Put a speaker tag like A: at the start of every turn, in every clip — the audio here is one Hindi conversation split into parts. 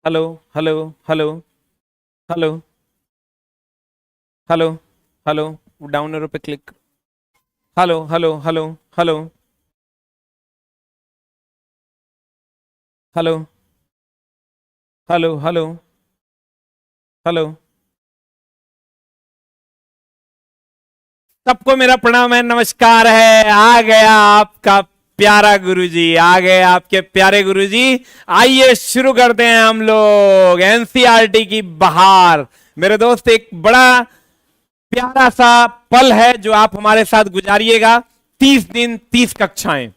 A: Hello hello hello hello hello hello down arrow पे click. Hello hello hello hello hello hello hello hello. सबको मेरा प्रणाम है, नमस्कार है। आ गया आपका प्यारा गुरुजी, आ गए आपके प्यारे गुरुजी। आइए शुरू करते हैं हम लोग एनसीईआरटी की बहार। मेरे दोस्त, एक बड़ा प्यारा सा पल है जो आप हमारे साथ गुजारिएगा। 30 दिन 30 कक्षाएं।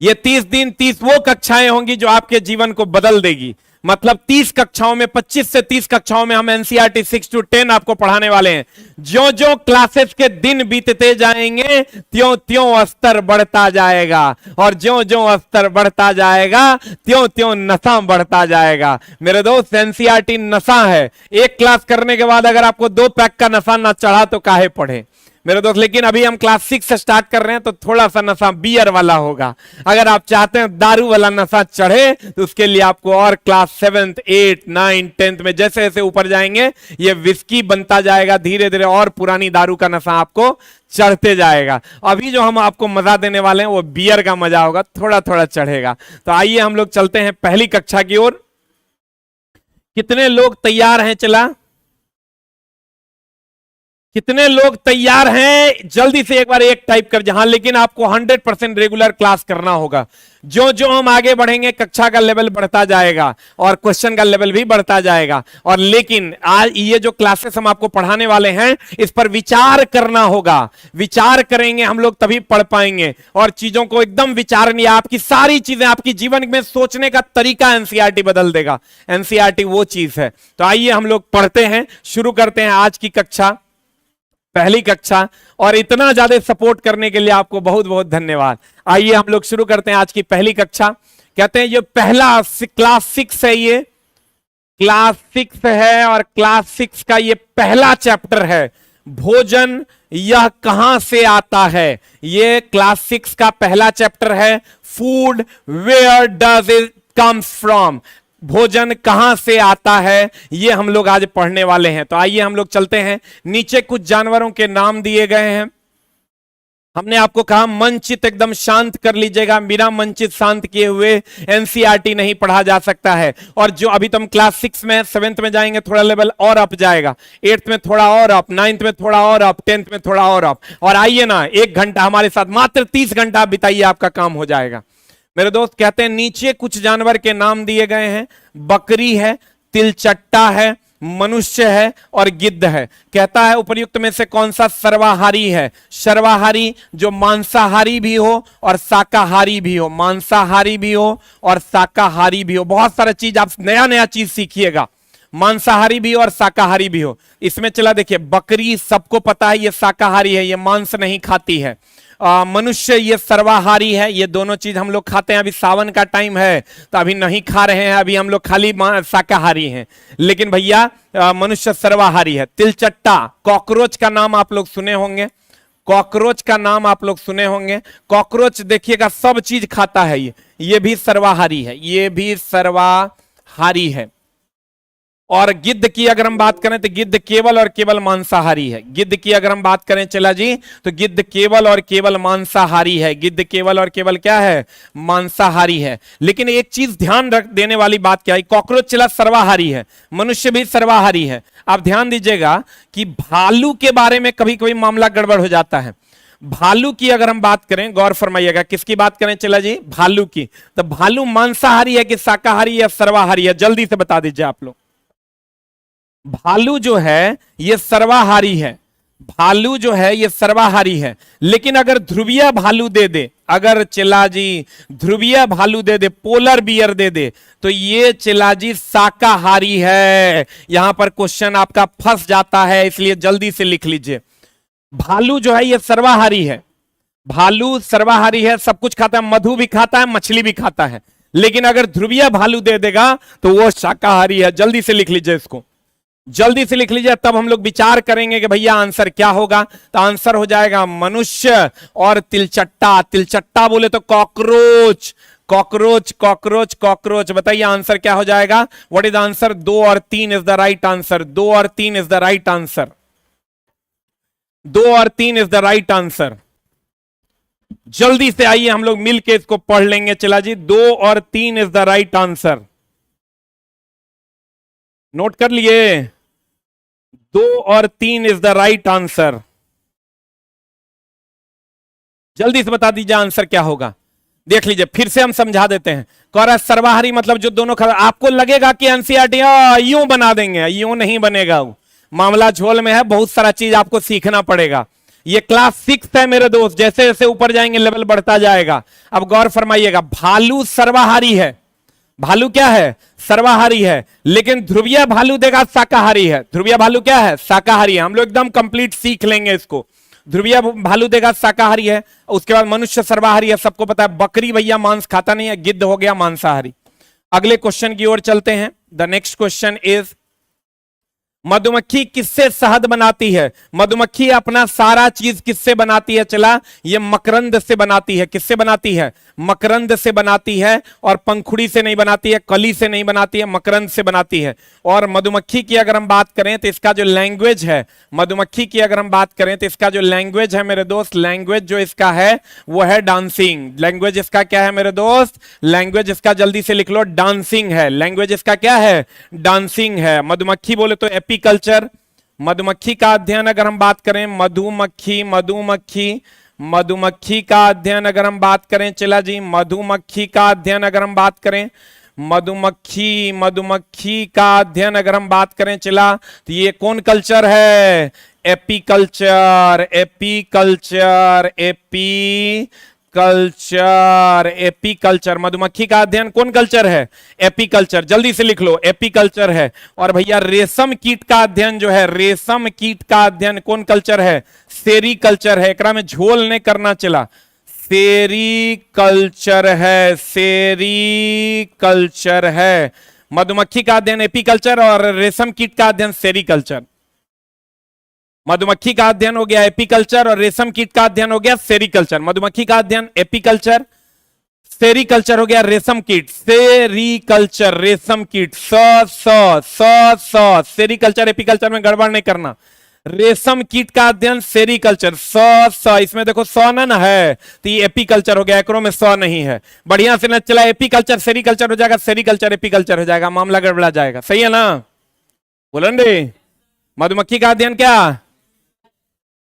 A: ये 30 दिन 30 वो कक्षाएं होंगी जो आपके जीवन को बदल देगी। मतलब 30 कक्षाओं में, 25 से 30 कक्षाओं में हम एनसीईआरटी 6 to 10 आपको पढ़ाने वाले हैं। ज्यो ज्यो क्लासेस के दिन बीतते जाएंगे त्यों त्यों स्तर बढ़ता जाएगा, और ज्यो ज्यो स्तर बढ़ता जाएगा त्यों त्यों नशा बढ़ता जाएगा। मेरे दोस्त, एनसीईआरटी नशा है। एक क्लास करने के बाद अगर आपको 2 पैक का नशा ना चढ़ा तो काहे पढ़े मेरे दोस्त। लेकिन अभी हम क्लास 6 से स्टार्ट कर रहे हैं तो थोड़ा सा नशा बियर वाला होगा। अगर आप चाहते हैं दारू वाला नशा चढ़े तो उसके लिए आपको और class 7th 8th 9th 10th में जैसे जैसे ऊपर जाएंगे ये विस्की बनता जाएगा धीरे धीरे, और पुरानी दारू का नशा आपको चढ़ते जाएगा। अभी जो हम आपको मजा देने वाले हैं वो बियर का मजा होगा, थोड़ा थोड़ा चढ़ेगा। तो आइए हम लोग चलते हैं पहली कक्षा की ओर। कितने लोग तैयार हैं? चला, कितने लोग तैयार हैं? जल्दी से एक बार एक टाइप कर जहां। लेकिन आपको 100% रेगुलर क्लास करना होगा। जो जो हम आगे बढ़ेंगे कक्षा का लेवल बढ़ता जाएगा और क्वेश्चन का लेवल भी बढ़ता जाएगा। और लेकिन आज ये जो क्लासेस हम आपको पढ़ाने वाले हैं इस पर विचार करना होगा। विचार करेंगे हम लोग तभी पढ़ पाएंगे। और चीजों को एकदम विचारणीय, आपकी सारी चीजें, आपकी जीवन में सोचने का तरीका एनसीईआरटी बदल देगा। एनसीईआरटी वो चीज है। तो आइए हम लोग पढ़ते हैं, शुरू करते हैं आज की कक्षा, पहली कक्षा। और इतना ज्यादा सपोर्ट करने के लिए आपको बहुत बहुत धन्यवाद। आइए हम लोग शुरू करते हैं आज की पहली कक्षा। कहते हैं ये पहला क्लास 6 है, ये क्लास 6 है और क्लास 6 का ये पहला चैप्टर है, भोजन यह कहां से आता है। ये क्लास 6 का पहला चैप्टर है, food where does it comes from. भोजन कहां से आता है ये हम लोग आज पढ़ने वाले हैं। तो आइए हम लोग चलते हैं। नीचे कुछ जानवरों के नाम दिए गए हैं। हमने आपको कहा मन चित एकदम शांत कर लीजिएगा। बिना मन चित शांत किए हुए एनसीईआरटी नहीं पढ़ा जा सकता है। और जो अभी तुम क्लास 6 में 7th में जाएंगे थोड़ा लेवल और अप जाएगा, 8th में थोड़ा और अप, 9th में थोड़ा और अप, 10th में थोड़ा और अप। और आइए ना, 1 घंटा हमारे साथ, मात्र 30 घंटा बिताइए, आपका काम हो जाएगा। मेरे दोस्त कहते हैं नीचे कुछ जानवर के नाम दिए गए हैं। बकरी है, तिलचट्टा है, मनुष्य है और गिद्ध है। कहता है उपर्युक्त में से कौन सा सर्वाहारी है। सर्वाहारी जो मांसाहारी भी हो और शाकाहारी भी हो, मांसाहारी भी हो और शाकाहारी भी हो। बहुत सारा चीज आप नया नया चीज सीखिएगा, मांसाहारी भी और शाकाहारी भी हो। इसमें चला देखिए, बकरी सबको पता है ये शाकाहारी है, ये मांस नहीं खाती है। मनुष्य ये सर्वाहारी है, ये दोनों चीज हम लोग खाते हैं। अभी सावन का टाइम है तो अभी नहीं खा रहे हैं, अभी हम लोग खाली शाकाहारी हैं। लेकिन भैया मनुष्य सर्वाहारी है। तिलचट्टा, कॉकरोच का नाम आप लोग सुने होंगे, कॉकरोच का नाम आप लोग सुने होंगे। कॉकरोच देखिएगा सब चीज खाता है, ये भी सर्वाहारी है, ये भी सर्वाहारी है। और गिद्ध की अगर हम बात करें तो गिद्ध केवल और केवल मांसाहारी है। गिद्ध की अगर हम बात करें चला जी, तो गिद्ध केवल और केवल मांसाहारी है। गिद्ध केवल और केवल क्या है? मांसाहारी है। लेकिन एक चीज ध्यान रख देने वाली बात क्या है, कॉकरोच चला सर्वाहारी है, मनुष्य भी सर्वाहारी है। आप ध्यान दीजिएगा कि भालू के बारे में कभी कभी मामला गड़बड़ हो जाता है। भालू की अगर हम बात करें, गौर फरमाइएगा, किसकी बात करें चला जी? भालू की। तो भालू मांसाहारी है कि शाकाहारी या सर्वाहारी है? जल्दी से बता दीजिए आप लोग। भालू जो है ये सर्वाहारी है। भालू जो है ये सर्वाहारी है। लेकिन अगर ध्रुवीय भालू दे दे, अगर चिल्ला जी ध्रुवीय भालू दे दे, पोलर बियर दे दे, तो ये चिल्ला जी शाकाहारी है। यहां पर क्वेश्चन आपका फंस जाता है, इसलिए जल्दी से लिख लीजिए। भालू जो है ये सर्वाहारी है। भालू सर्वाहारी है, सब कुछ खाता है, मधु भी खाता है, मछली भी खाता है। लेकिन अगर ध्रुवीय भालू दे देगा तो वो शाकाहारी है। जल्दी से लिख लीजिए इसको, जल्दी से लिख लीजिए, तब हम लोग विचार करेंगे कि भैया आंसर क्या होगा। तो आंसर हो जाएगा मनुष्य और तिलचट्टा। तिलचट्टा बोले तो कॉकरोच, कॉकरोच कॉकरोच कॉकरोच। बताइए आंसर क्या हो जाएगा? What is answer? 2 और 3 इज द राइट आंसर। 2 और 3 इज द राइट आंसर। 2 और 3 इज द राइट आंसर। जल्दी से आइए हम लोग मिलके इसको पढ़ लेंगे। चला जी, 2 और 3 is the right answer. Note कर लिए? 2 और 3 इज द राइट आंसर। जल्दी से बता दीजिए आंसर क्या होगा। देख लीजिए, फिर से हम समझा देते हैं। कौरस सर्वाहारी मतलब जो दोनों खबर। आपको लगेगा कि एनसीईआरटी यूं बना देंगे, यूं नहीं बनेगा। मामला झोल में है, बहुत सारा चीज आपको सीखना पड़ेगा। ये क्लास 6 है मेरे दोस्त, जैसे जैसे ऊपर जाएंगे लेवल बढ़ता जाएगा। अब गौर फरमाइएगा, भालू सर्वाहारी है। भालू क्या है? सर्वाहारी है। लेकिन ध्रुवीय भालू देगा शाकाहारी है। ध्रुवीय भालू क्या है? शाकाहारी है। हम लोग एकदम कंप्लीट सीख लेंगे इसको। ध्रुवीय भालू देगा शाकाहारी है। उसके बाद मनुष्य सर्वाहारी है, सबको पता है। बकरी भैया मांस खाता नहीं है, गिद्ध हो गया मांसाहारी। अगले क्वेश्चन की ओर चलते हैं। द नेक्स्ट क्वेश्चन इज, मधुमक्खी किससे शहद बनाती है? मधुमक्खी अपना सारा चीज किससे बनाती है? चला, ये मकरंद से बनाती है। किससे बनाती है? मकरंद से बनाती है। और पंखुड़ी से नहीं बनाती है, कली से नहीं बनाती है, मकरंद से बनाती है। और मधुमक्खी की अगर हम बात करें तो इसका जो लैंग्वेज है, मधुमक्खी की अगर हम बात करें तो इसका जो लैंग्वेज है मेरे दोस्त, लैंग्वेज जो इसका है वो है डांसिंग। लैंग्वेज इसका क्या है मेरे दोस्त? लैंग्वेज इसका जल्दी से लिख लो, डांसिंग है। लैंग्वेज इसका क्या है? डांसिंग है। मधुमक्खी बोले तो एपीकल्चर। मधुमक्खी का अध्ययन अगर हम बात करें, मधुमक्खी मधुमक्खी मधुमक्खी का अध्ययन अगर हम बात करें, चला जी, मधुमक्खी का अध्ययन अगर हम बात करें, मधुमक्खी का अध्ययन अगर हम बात करें, चला, तो ये कौन कल्चर है? एपीकल्चर। Apiculture apiculture apiculture. मधुमक्खी का अध्ययन कौन कल्चर है? एपीकल्चर। जल्दी से लिख लो, एपीकल्चर है। और भैया रेशम कीट का अध्ययन जो है, रेशम कीट का अध्ययन कौन कल्चर है? सेरीकल्चर है। एकरा में झोल नहीं करना, चला, सेरीकल्चर है। सेरीकल्चर है। मधुमक्खी का अध्ययन एपीकल्चर और रेशम कीट का अध्ययन सेरीकल्चर। मधुमक्खी का अध्ययन हो गया एपीकल्चर और रेशम कीट का अध्ययन हो गया सेरीकल्चर। मधुमक्खी का अध्ययन एपीकल्चर, सेरीकल्चर हो गया रेशम कीट। सेरीकल्चर रेशम कीट, सेरीकल्चर एपीकल्चर में गड़बड़ नहीं करना। रेशम कीट का अध्ययन सेरीकल्चर, इसमें देखो सौ ना है तो ये एपीकल्चर हो गया, एकरो में सौ नहीं है। बढ़िया से न चला, एपीकल्चर सेरीकल्चर हो जाएगा, सेरीकल्चर एपीकल्चर हो जाएगा, मामला गड़बड़ा जाएगा। सही है ना? बोलन रे। मधुमक्खी का अध्ययन क्या?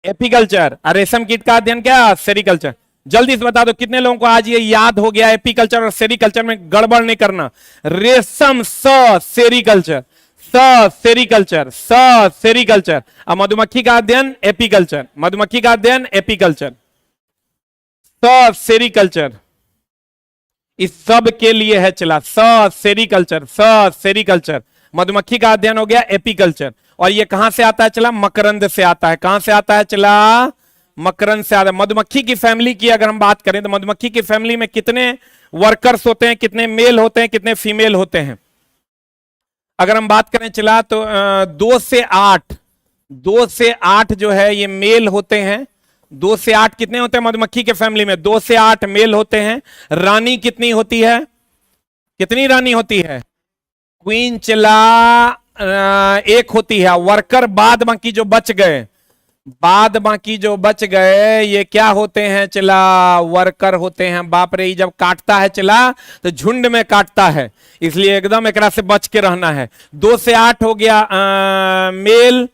A: एपीकल्चर। और रेशम कीट का अध्ययन क्या? सेरीकल्चर। जल्दी से बता दो कितने लोगों को आज ये याद हो गया? एपीकल्चर और सेरीकल्चर में गड़बड़ नहीं करना। रेशम सेरीकल्चर, सेरीकल्चर, सेरीकल्चर। अब मधुमक्खी का अध्ययन एपीकल्चर, मधुमक्खी का अध्ययन एपीकल्चर, सेरीकल्चर। इस सब के लिए है, चला, सेरीकल्चर, सेरीकल्चर। मधुमक्खी का अध्ययन हो गया एपीकल्चर। और ये कहां से आता है? चला, मकरंद से आता है। कहां से आता है? चला, मकरंद से आता है। मधुमक्खी की फैमिली की अगर हम बात करें तो मधुमक्खी की फैमिली में कितने वर्कर्स होते हैं? कितने मेल होते हैं? कितने फीमेल होते हैं? अगर हम बात करें, चला, तो 2 से 8 जो है ये मेल होते हैं। 2 से 8 कितने होते हैं मधुमक्खी के फैमिली में? 2 से 8 मेल होते हैं। रानी कितनी होती है? कितनी रानी होती है? क्वीन, चला, 1 होती है। वर्कर बाद बाकी जो बच गए, बाद बाकी जो बच गए ये क्या होते हैं? चला, वर्कर होते हैं। बाप रे, जब काटता है चला तो झुंड में काटता है, इसलिए एकदम एकरा से बच के रहना है। 2 से 8 हो गया मेल,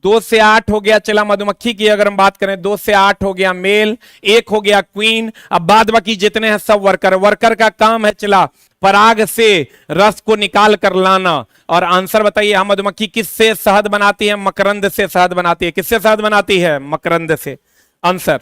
A: 2 से 8 हो गया। चला, मधुमक्खी की अगर हम बात करें 2 से 8 हो गया मेल, 1 हो गया क्वीन। अब बाद बाकी जितने हैं सब वर्कर। वर्कर का काम है, चला, पराग से रस को निकाल कर लाना। और आंसर बताइए, हम मधुमक्खी किससे शहद बनाती है? मकरंद से शहद बनाती है। किससे शहद बनाती है? मकरंद से। आंसर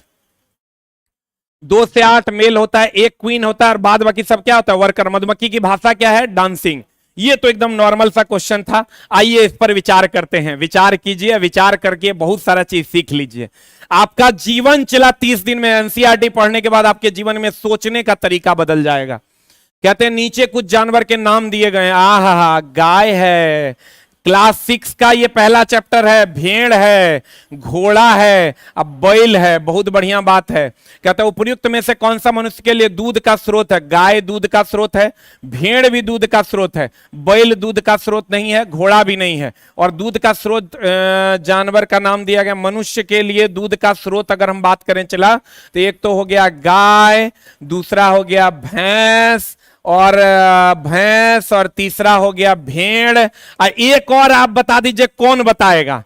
A: 2 से 8 मेल होता है, 1 क्वीन होता है और बाद बाकी सब क्या होता है? वर्कर। मधुमक्खी की भाषा क्या है? डांसिंग। ये तो एकदम नॉर्मल सा क्वेश्चन था। आइए इस पर विचार करते हैं। विचार कीजिए, विचार करके बहुत सारा चीज सीख लीजिए। आपका जीवन चला 30 दिन में एनसीईआरटी पढ़ने के बाद आपके जीवन में सोचने का तरीका बदल जाएगा। कहते हैं नीचे कुछ जानवर के नाम दिए गए, आहा, गाय है, क्लास 6 का ये पहला चैप्टर है। भेड़ है, घोड़ा है, अब बैल है। बहुत बढ़िया बात है। कहता है उपयुक्त में से कौन सा मनुष्य के लिए दूध का स्रोत है? गाय दूध का स्रोत है, भेड़ भी दूध का स्रोत है, बैल दूध का स्रोत नहीं है, घोड़ा भी नहीं है। और दूध का स्रोत जानवर का नाम दिया गया। मनुष्य के लिए दूध का स्रोत अगर हम बात करें चला, तो एक तो हो गया गाय, दूसरा हो गया भैंस और तीसरा हो गया भेड़। एक और आप बता दीजिए, कौन बताएगा?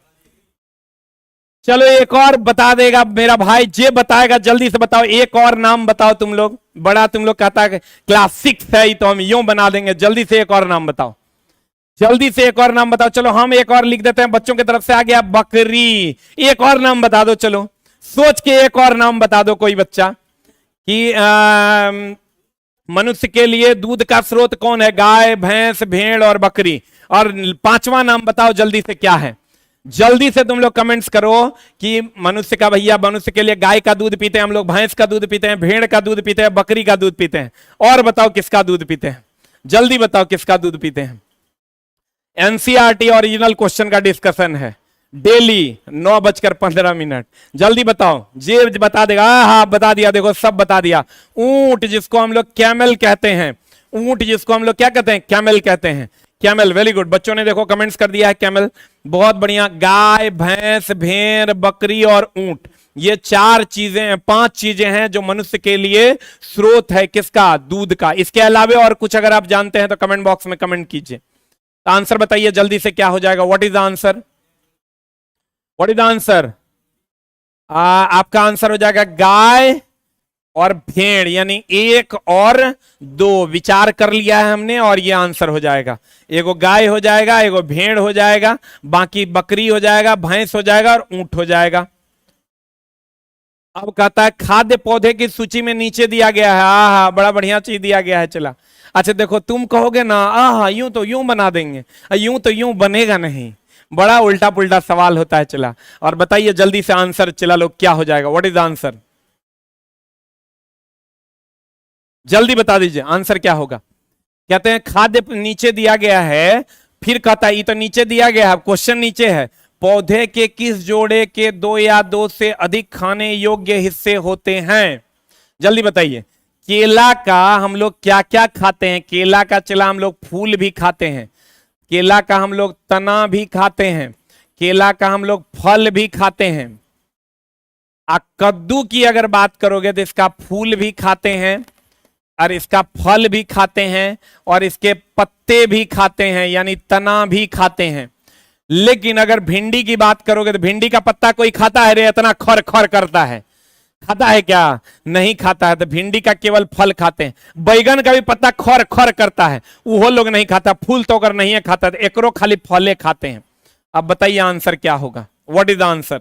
A: चलो एक और बता देगा मेरा भाई, जे बताएगा जल्दी से बताओ। एक और नाम बताओ तुम लोग। बड़ा तुम लोग कहता है क्लास 6 है तो हम यूं बना देंगे। जल्दी से एक और नाम बताओ, जल्दी से एक और नाम बताओ। चलो हम एक और लिख देते हैं, बच्चों की तरफ से आ गया बकरी। एक और नाम बता दो, चलो सोच के एक और नाम बता दो कोई बच्चा कि मनुष्य के लिए दूध का स्रोत कौन है? गाय, भैंस, भेड़ और बकरी। और पांचवा नाम बताओ जल्दी से, क्या है? जल्दी से तुम लोग कमेंट्स करो कि मनुष्य का, भैया मनुष्य के लिए गाय का दूध पीते हैं हम लोग, भैंस का दूध पीते हैं, भेड़ का दूध पीते हैं, बकरी का दूध पीते हैं। और बताओ किसका दूध पीते हैं? जल्दी बताओ किसका दूध पीते हैं। एनसीईआरटी ओरिजिनल क्वेश्चन का डिस्कशन है डेली 9:15। जल्दी बताओ, जे बता देगा। हाँ बता दिया, देखो सब बता दिया। ऊंट जिसको हम लोग कैमल कहते हैं, ऊंट जिसको हम लोग क्या कहते हैं? कैमल कहते हैं। Camel, very good. बच्चों ने देखो कमेंट्स कर दिया है कैमल, बहुत बढ़िया। गाय, भैंस, भेड़, बकरी और ऊंट, ये 4 चीजें हैं, 5 चीजें हैं जो मनुष्य के लिए स्रोत है किसका? दूध का। इसके अलावे और कुछ अगर आप जानते हैं तो कमेंट बॉक्स में कमेंट कीजिए। आंसर बताइए जल्दी से, क्या हो जाएगा? What is the answer? What is the answer? आपका आंसर हो जाएगा गाय और भेड़, यानी 1 और 2 विचार कर लिया है हमने और ये आंसर हो जाएगा। एगो गाय हो जाएगा, एगो भेड़ हो जाएगा, बाकी बकरी हो जाएगा, भैंस हो जाएगा और ऊंट हो जाएगा। अब कहता है खाद्य पौधे की सूची में नीचे दिया गया है। आहा, बड़ा बढ़िया चीज दिया गया है। चला, अच्छा देखो, तुम कहोगे ना आहा यूं तो यूं बना देंगे, यूं तो यूं बनेगा नहीं, बड़ा उल्टा पुल्टा सवाल होता है। चला, और बताइए जल्दी से आंसर, चला लोग, क्या हो जाएगा? What is the answer? जल्दी बता दीजिए आंसर क्या होगा। कहते हैं खाद्य नीचे दिया गया है, फिर कहता है ये तो नीचे दिया गया है, क्वेश्चन नीचे है, पौधे के किस जोड़े के 2 या 2 से अधिक खाने योग्य हिस्से होते हैं? जल्दी बताइए। केला का हम लोग क्या क्या खाते हैं? केला का चला हम लोग फूल भी खाते हैं, केला का हम लोग तना भी खाते हैं, केला का हम लोग फल भी खाते हैं। कद्दू की अगर बात करोगे तो इसका फूल भी खाते हैं और इसका फल भी खाते हैं और इसके पत्ते भी खाते हैं, यानी तना भी खाते हैं। लेकिन अगर भिंडी की बात करोगे तो भिंडी का पत्ता कोई खाता है रे? इतना खर खर करता है, खाता है क्या? नहीं खाता है। तो भिंडी का केवल फल खाते हैं। बैगन का भी पत्ता खर खर करता है, वो लोग नहीं खाता। फूल तो अगर नहीं है खाता तो एकरो खाली फले खाते हैं। अब बताइए आंसर क्या होगा? What is the answer?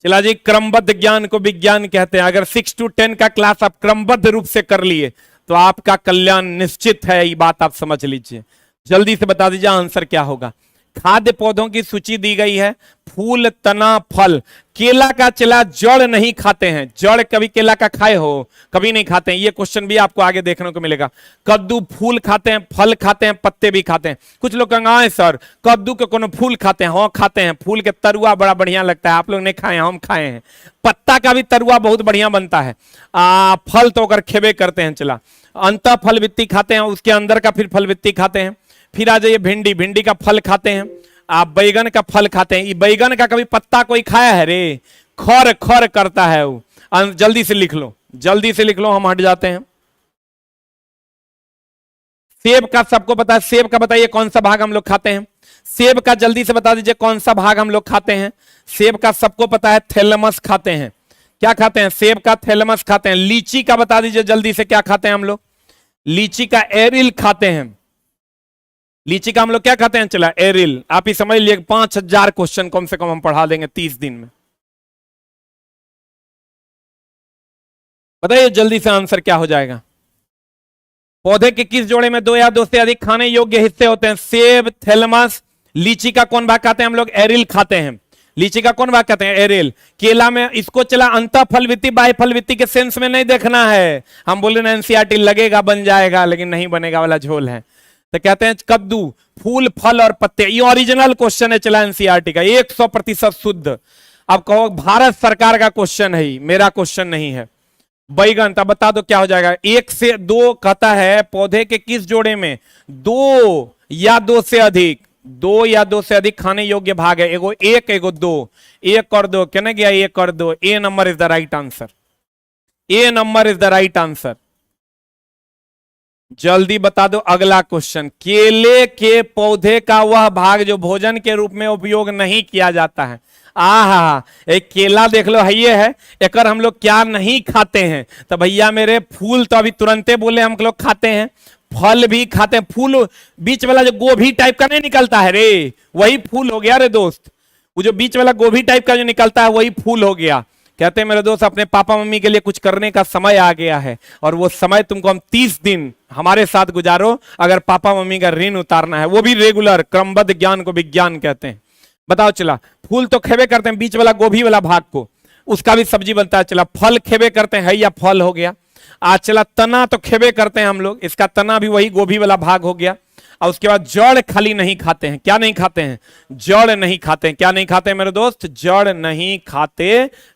A: चला जी, क्रमबद्ध ज्ञान को विज्ञान कहते हैं। अगर 6 to 10 का क्लास आप क्रमबद्ध रूप से कर लिए तो आपका कल्याण निश्चित है, ये बात आप समझ लीजिए। जल्दी से बता दीजिए आंसर क्या होगा। खाद्य पौधों की सूची दी गई है, फूल, तना, फल। केला का चला जड़ नहीं खाते हैं, जड़ कभी केला का खाए हो? कभी नहीं खाते हैं। ये क्वेश्चन भी आपको आगे देखने को मिलेगा। कद्दू फूल खाते हैं, फल खाते हैं, पत्ते भी खाते हैं। कुछ लोग कहेंगे सर कद्दू के कोनो फूल खाते हैं? हाँ खाते हैं, फूल के तरुआ बड़ा बढ़िया लगता है, आप लोग नहीं खाए, हम खाए हैं। पत्ता का भी तरुआ बहुत बढ़िया बनता है। फल तो अगर खेबे करते हैं। चला, अंत फल वित्ती खाते हैं, उसके अंदर का फिर फल वित्ती खाते हैं। फिर आ जाइए भिंडी, भिंडी का फल खाते हैं। आप बैगन का फल खाते हैं। बैगन का कभी पत्ता कोई खाया है रे? खर खर करता है वो। जल्दी से लिख लो, जल्दी से लिख लो, हम हट जाते हैं। सेब का सबको पता है, सेब का बताइए कौन सा भाग हम लोग खाते हैं? सेब का जल्दी से बता दीजिए कौन सा भाग हम लोग खाते हैं? सेब का सबको पता है, थैलेमस खाते हैं। क्या खाते हैं? सेब का थैलेमस खाते हैं। लीची का बता दीजिए जल्दी से, क्या खाते हैं हम लोग? लीची का एरिल खाते हैं। लीची का हम लोग क्या खाते हैं? चला, एरिल। आप ही समझ लिए 5000 क्वेश्चन कम से कम हम पढ़ा देंगे 30 दिन में। बताइए जल्दी से आंसर क्या हो जाएगा। पौधे के किस जोड़े में 2 या 2 से अधिक खाने योग्य हिस्से होते हैं? सेब, थैलेमस। लीची का कौन भाग खाते हैं हम लोग? एरिल खाते हैं। लीची का कौन भाग खाते हैं? एरिल। केला में इसको चला अंत फल वित्ती बाह्य फल वित्ती के सेंस में नहीं देखना है। हम बोले ना एनसीईआरटी लगेगा बन जाएगा, लेकिन नहीं बनेगा वाला झोल है। तो कहते हैं कद्दू, फूल, फल और पत्ते। ये ओरिजिनल क्वेश्चन है, चला एनसीईआरटी का, 100% शुद्ध। अब कहो भारत सरकार का क्वेश्चन है, मेरा क्वेश्चन नहीं है। बैगन, तब बता दो क्या हो जाएगा। 1 से 2 कहता है पौधे के किस जोड़े में 2 या 2 से अधिक, 2 या 2 से अधिक खाने योग्य भाग है। एगो 1, एगो 2, 1 और 2 कहने गया 1 और 2। A number is the right answer, A number is the right answer. जल्दी बता दो अगला क्वेश्चन। केले के पौधे का वह भाग जो भोजन के रूप में उपयोग नहीं किया जाता है। आहा, एक केला देख लो है, ये है, एक हम लोग क्या नहीं खाते हैं। तो भैया मेरे फूल तो अभी तुरंते बोले हम लोग खाते हैं, फल भी खाते हैं। फूल बीच वाला जो गोभी टाइप का नहीं निकलता है रे, वही फूल हो गया रे दोस्त। वो जो बीच वाला गोभी टाइप का जो निकलता है वही फूल हो गया। कहते हैं मेरे दोस्त अपने पापा मम्मी के लिए कुछ करने का समय आ गया है, और वो समय तुमको हम 30 दिन हमारे साथ गुजारो अगर पापा मम्मी का ऋण उतारना है, वो भी रेगुलर क्रमबद्ध ज्ञान को विज्ञान कहते हैं। बताओ चला, फूल तो खेबे करते हैं, बीच वाला गोभी वाला भाग को उसका भी सब्जी बनता है। चला, फल खेबे करते हैं, है या फल हो गया। आज चला, तना तो खेबे करते हैं हम लोग, इसका तना भी वही गोभी वाला भाग हो गया। और उसके बाद जड़ खाली नहीं खाते हैं। क्या नहीं खाते हैं? जड़ नहीं खाते हैं। क्या नहीं खाते हैं मेरे दोस्त? जड़ नहीं खाते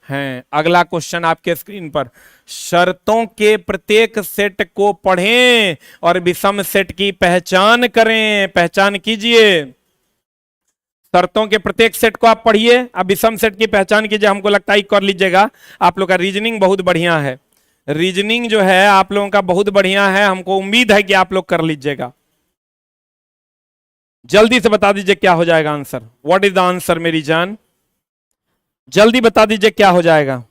A: हैं। अगला क्वेश्चन आपके स्क्रीन पर, शर्तों के प्रत्येक सेट को पढ़ें और विषम सेट की पहचान करें। पहचान कीजिए, शर्तों के प्रत्येक सेट को आप पढ़िए, अब विषम सेट की पहचान कीजिए। हमको लगता है कर लीजिएगा, आप लोग का रीजनिंग बहुत बढ़िया है। रीजनिंग जो है आप लोगों का बहुत बढ़िया है, हमको उम्मीद है कि आप लोग कर लीजिएगा। जल्दी से बता दीजिए क्या हो जाएगा answer. What is the answer मेरी जान? जल्दी बता दीजिए क्या हो जाएगा।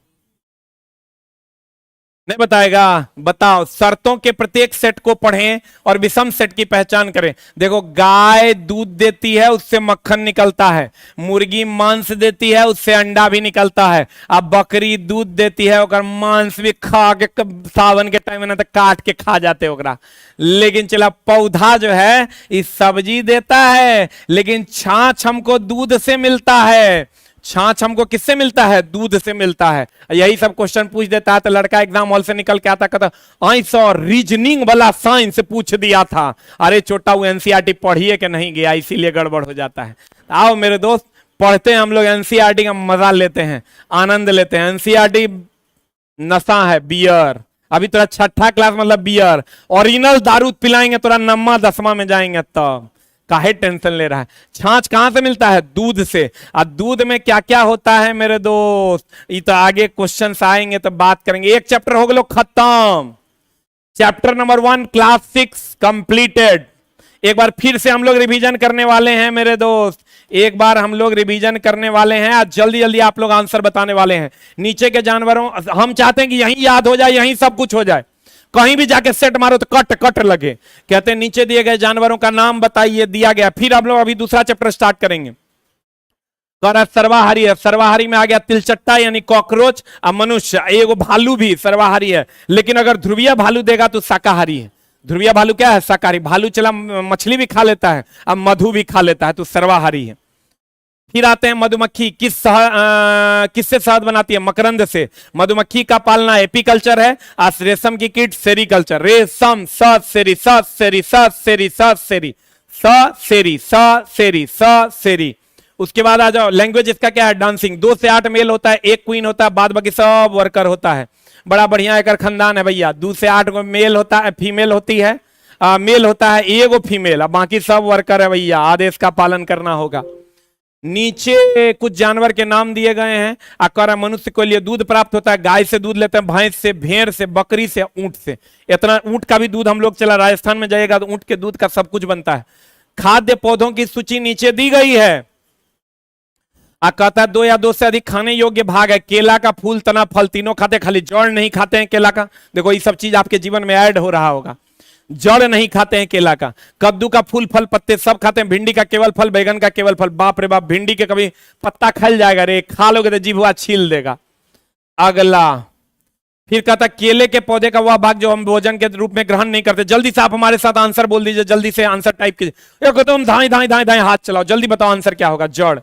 A: नहीं बताएगा? बताओ। शर्तों के प्रत्येक सेट को पढ़ें और विषम सेट की पहचान करें। देखो, गाय दूध देती है, उससे मक्खन निकलता है। मुर्गी मांस देती है, उससे अंडा भी निकलता है। अब बकरी दूध देती है, और मांस भी खा के सावन के टाइम में ना तो काट के खा जाते ओकरा। लेकिन चला, पौधा जो है इस सब्जी देता है, लेकिन छाछ हमको दूध से मिलता है। छाछ हमको किससे मिलता है? दूध से मिलता है। यही सब क्वेश्चन पूछ देता है तो लड़का एग्जाम हॉल से निकल के आता, कहता ऐसा रीजनिंग वाला साइंस पूछ दिया था। अरे छोटा, वो एनसीईआरटी पढ़िए कि नहीं गया, इसीलिए गड़बड़ हो जाता है। आओ मेरे दोस्त, पढ़ते हैं हम लोग एनसीईआरटी का मजा लेते हैं, आनंद लेते हैं। एनसीईआरटी नशा है, बियर। अभी तोरा 6ठा क्लास मतलब बियर, ओरिजिनल दारू पिलाएंगे तोरा 9वां 10वां में जाएंगे तब। काहे टेंशन ले रहा है? छाछ कहां से मिलता है? दूध से। और दूध में क्या क्या होता है मेरे दोस्त, ये तो आगे क्वेश्चंस आएंगे तो बात करेंगे। एक चैप्टर हो गया खत्म। Chapter number 1 class 6 completed. एक बार फिर से हम लोग रिवीजन करने वाले हैं मेरे दोस्त, एक बार हम लोग रिवीजन करने वाले हैं। आज जल्दी जल्दी आप लोग आंसर बताने वाले हैं। नीचे के जानवरों, हम चाहते हैं कि यहीं याद हो जाए, यहीं सब कुछ हो जाए। कहीं भी जाके सेट मारो तो कट कट लगे। कहते हैं नीचे दिए गए जानवरों का नाम बताइए, दिया गया। फिर आप लोग अभी दूसरा चैप्टर स्टार्ट करेंगे। सर्वाहारी है, सर्वाहारी में आ गया तिलचट्टा यानी कॉकरोच और मनुष्य। एगो भालू भी सर्वाहारी है, लेकिन अगर ध्रुवीय भालू देगा तो शाकाहारी है। ध्रुवीय भालू क्या है? शाकाहारी। भालू चला मछली भी खा लेता है और मधु भी खा लेता है, तो सर्वाहारी है। फिर आते हैं मधुमक्खी, किससे शहद बनाती है? मकरंद से। मधुमक्खी का पालना एपीकल्चर है, और रेशम की कीट सेरीकल्चर। रेशम स सेरी स सेरी स सेरी स सेरी स सेरी स सेरी स सेरी। उसके बाद आ जाओ, लैंग्वेज इसका क्या है? डांसिंग। 2 से 8 मेल होता है, 1 क्वीन होता है, बाद बाकी सब वर्कर होता है। बड़ा बढ़िया एक खानदान है भैया। 2 से 8 को मेल होता है, फीमेल होती है, मेल होता है एगो फीमेल, अब बाकी सब वर्कर है भैया। आदेश का पालन करना होगा। नीचे कुछ जानवर के नाम दिए गए हैं। अकर मनुष्य के लिए दूध प्राप्त होता है, गाय से दूध लेते हैं, भैंस से, भेड़ से, बकरी से, ऊंट से। इतना ऊंट का भी दूध हम लोग चला, राजस्थान में जाएगा तो ऊंट के दूध का सब कुछ बनता है। खाद्य पौधों की सूची नीचे दी गई है। कहता है 2 या 2 से अधिक खाने योग्य भाग है। केला का फूल, तना, फल तीनों खाते, खाली जड़ नहीं खाते हैं केला का। देखो ये सब चीज आपके जीवन में ऐड हो रहा होगा। जड़ नहीं खाते हैं केला का। कद्दू का फूल, फल, पत्ते सब खाते हैं। भिंडी का केवल फल, बैगन का केवल फल। बाप रे बाप, भिंडी के कभी पत्ता खल जाएगा रे, खा लोगे तो जीभ छील देगा। अगला फिर कहता केले के पौधे का वह भाग जो हम भोजन के रूप में ग्रहण नहीं करते। जल्दी से आप हमारे साथ आंसर बोल दीजिए, जल्दी से आंसर टाइप कीजिए। तुम धाए धाए धाए धाए हाथ चलाओ, जल्दी बताओ आंसर क्या होगा? जड़।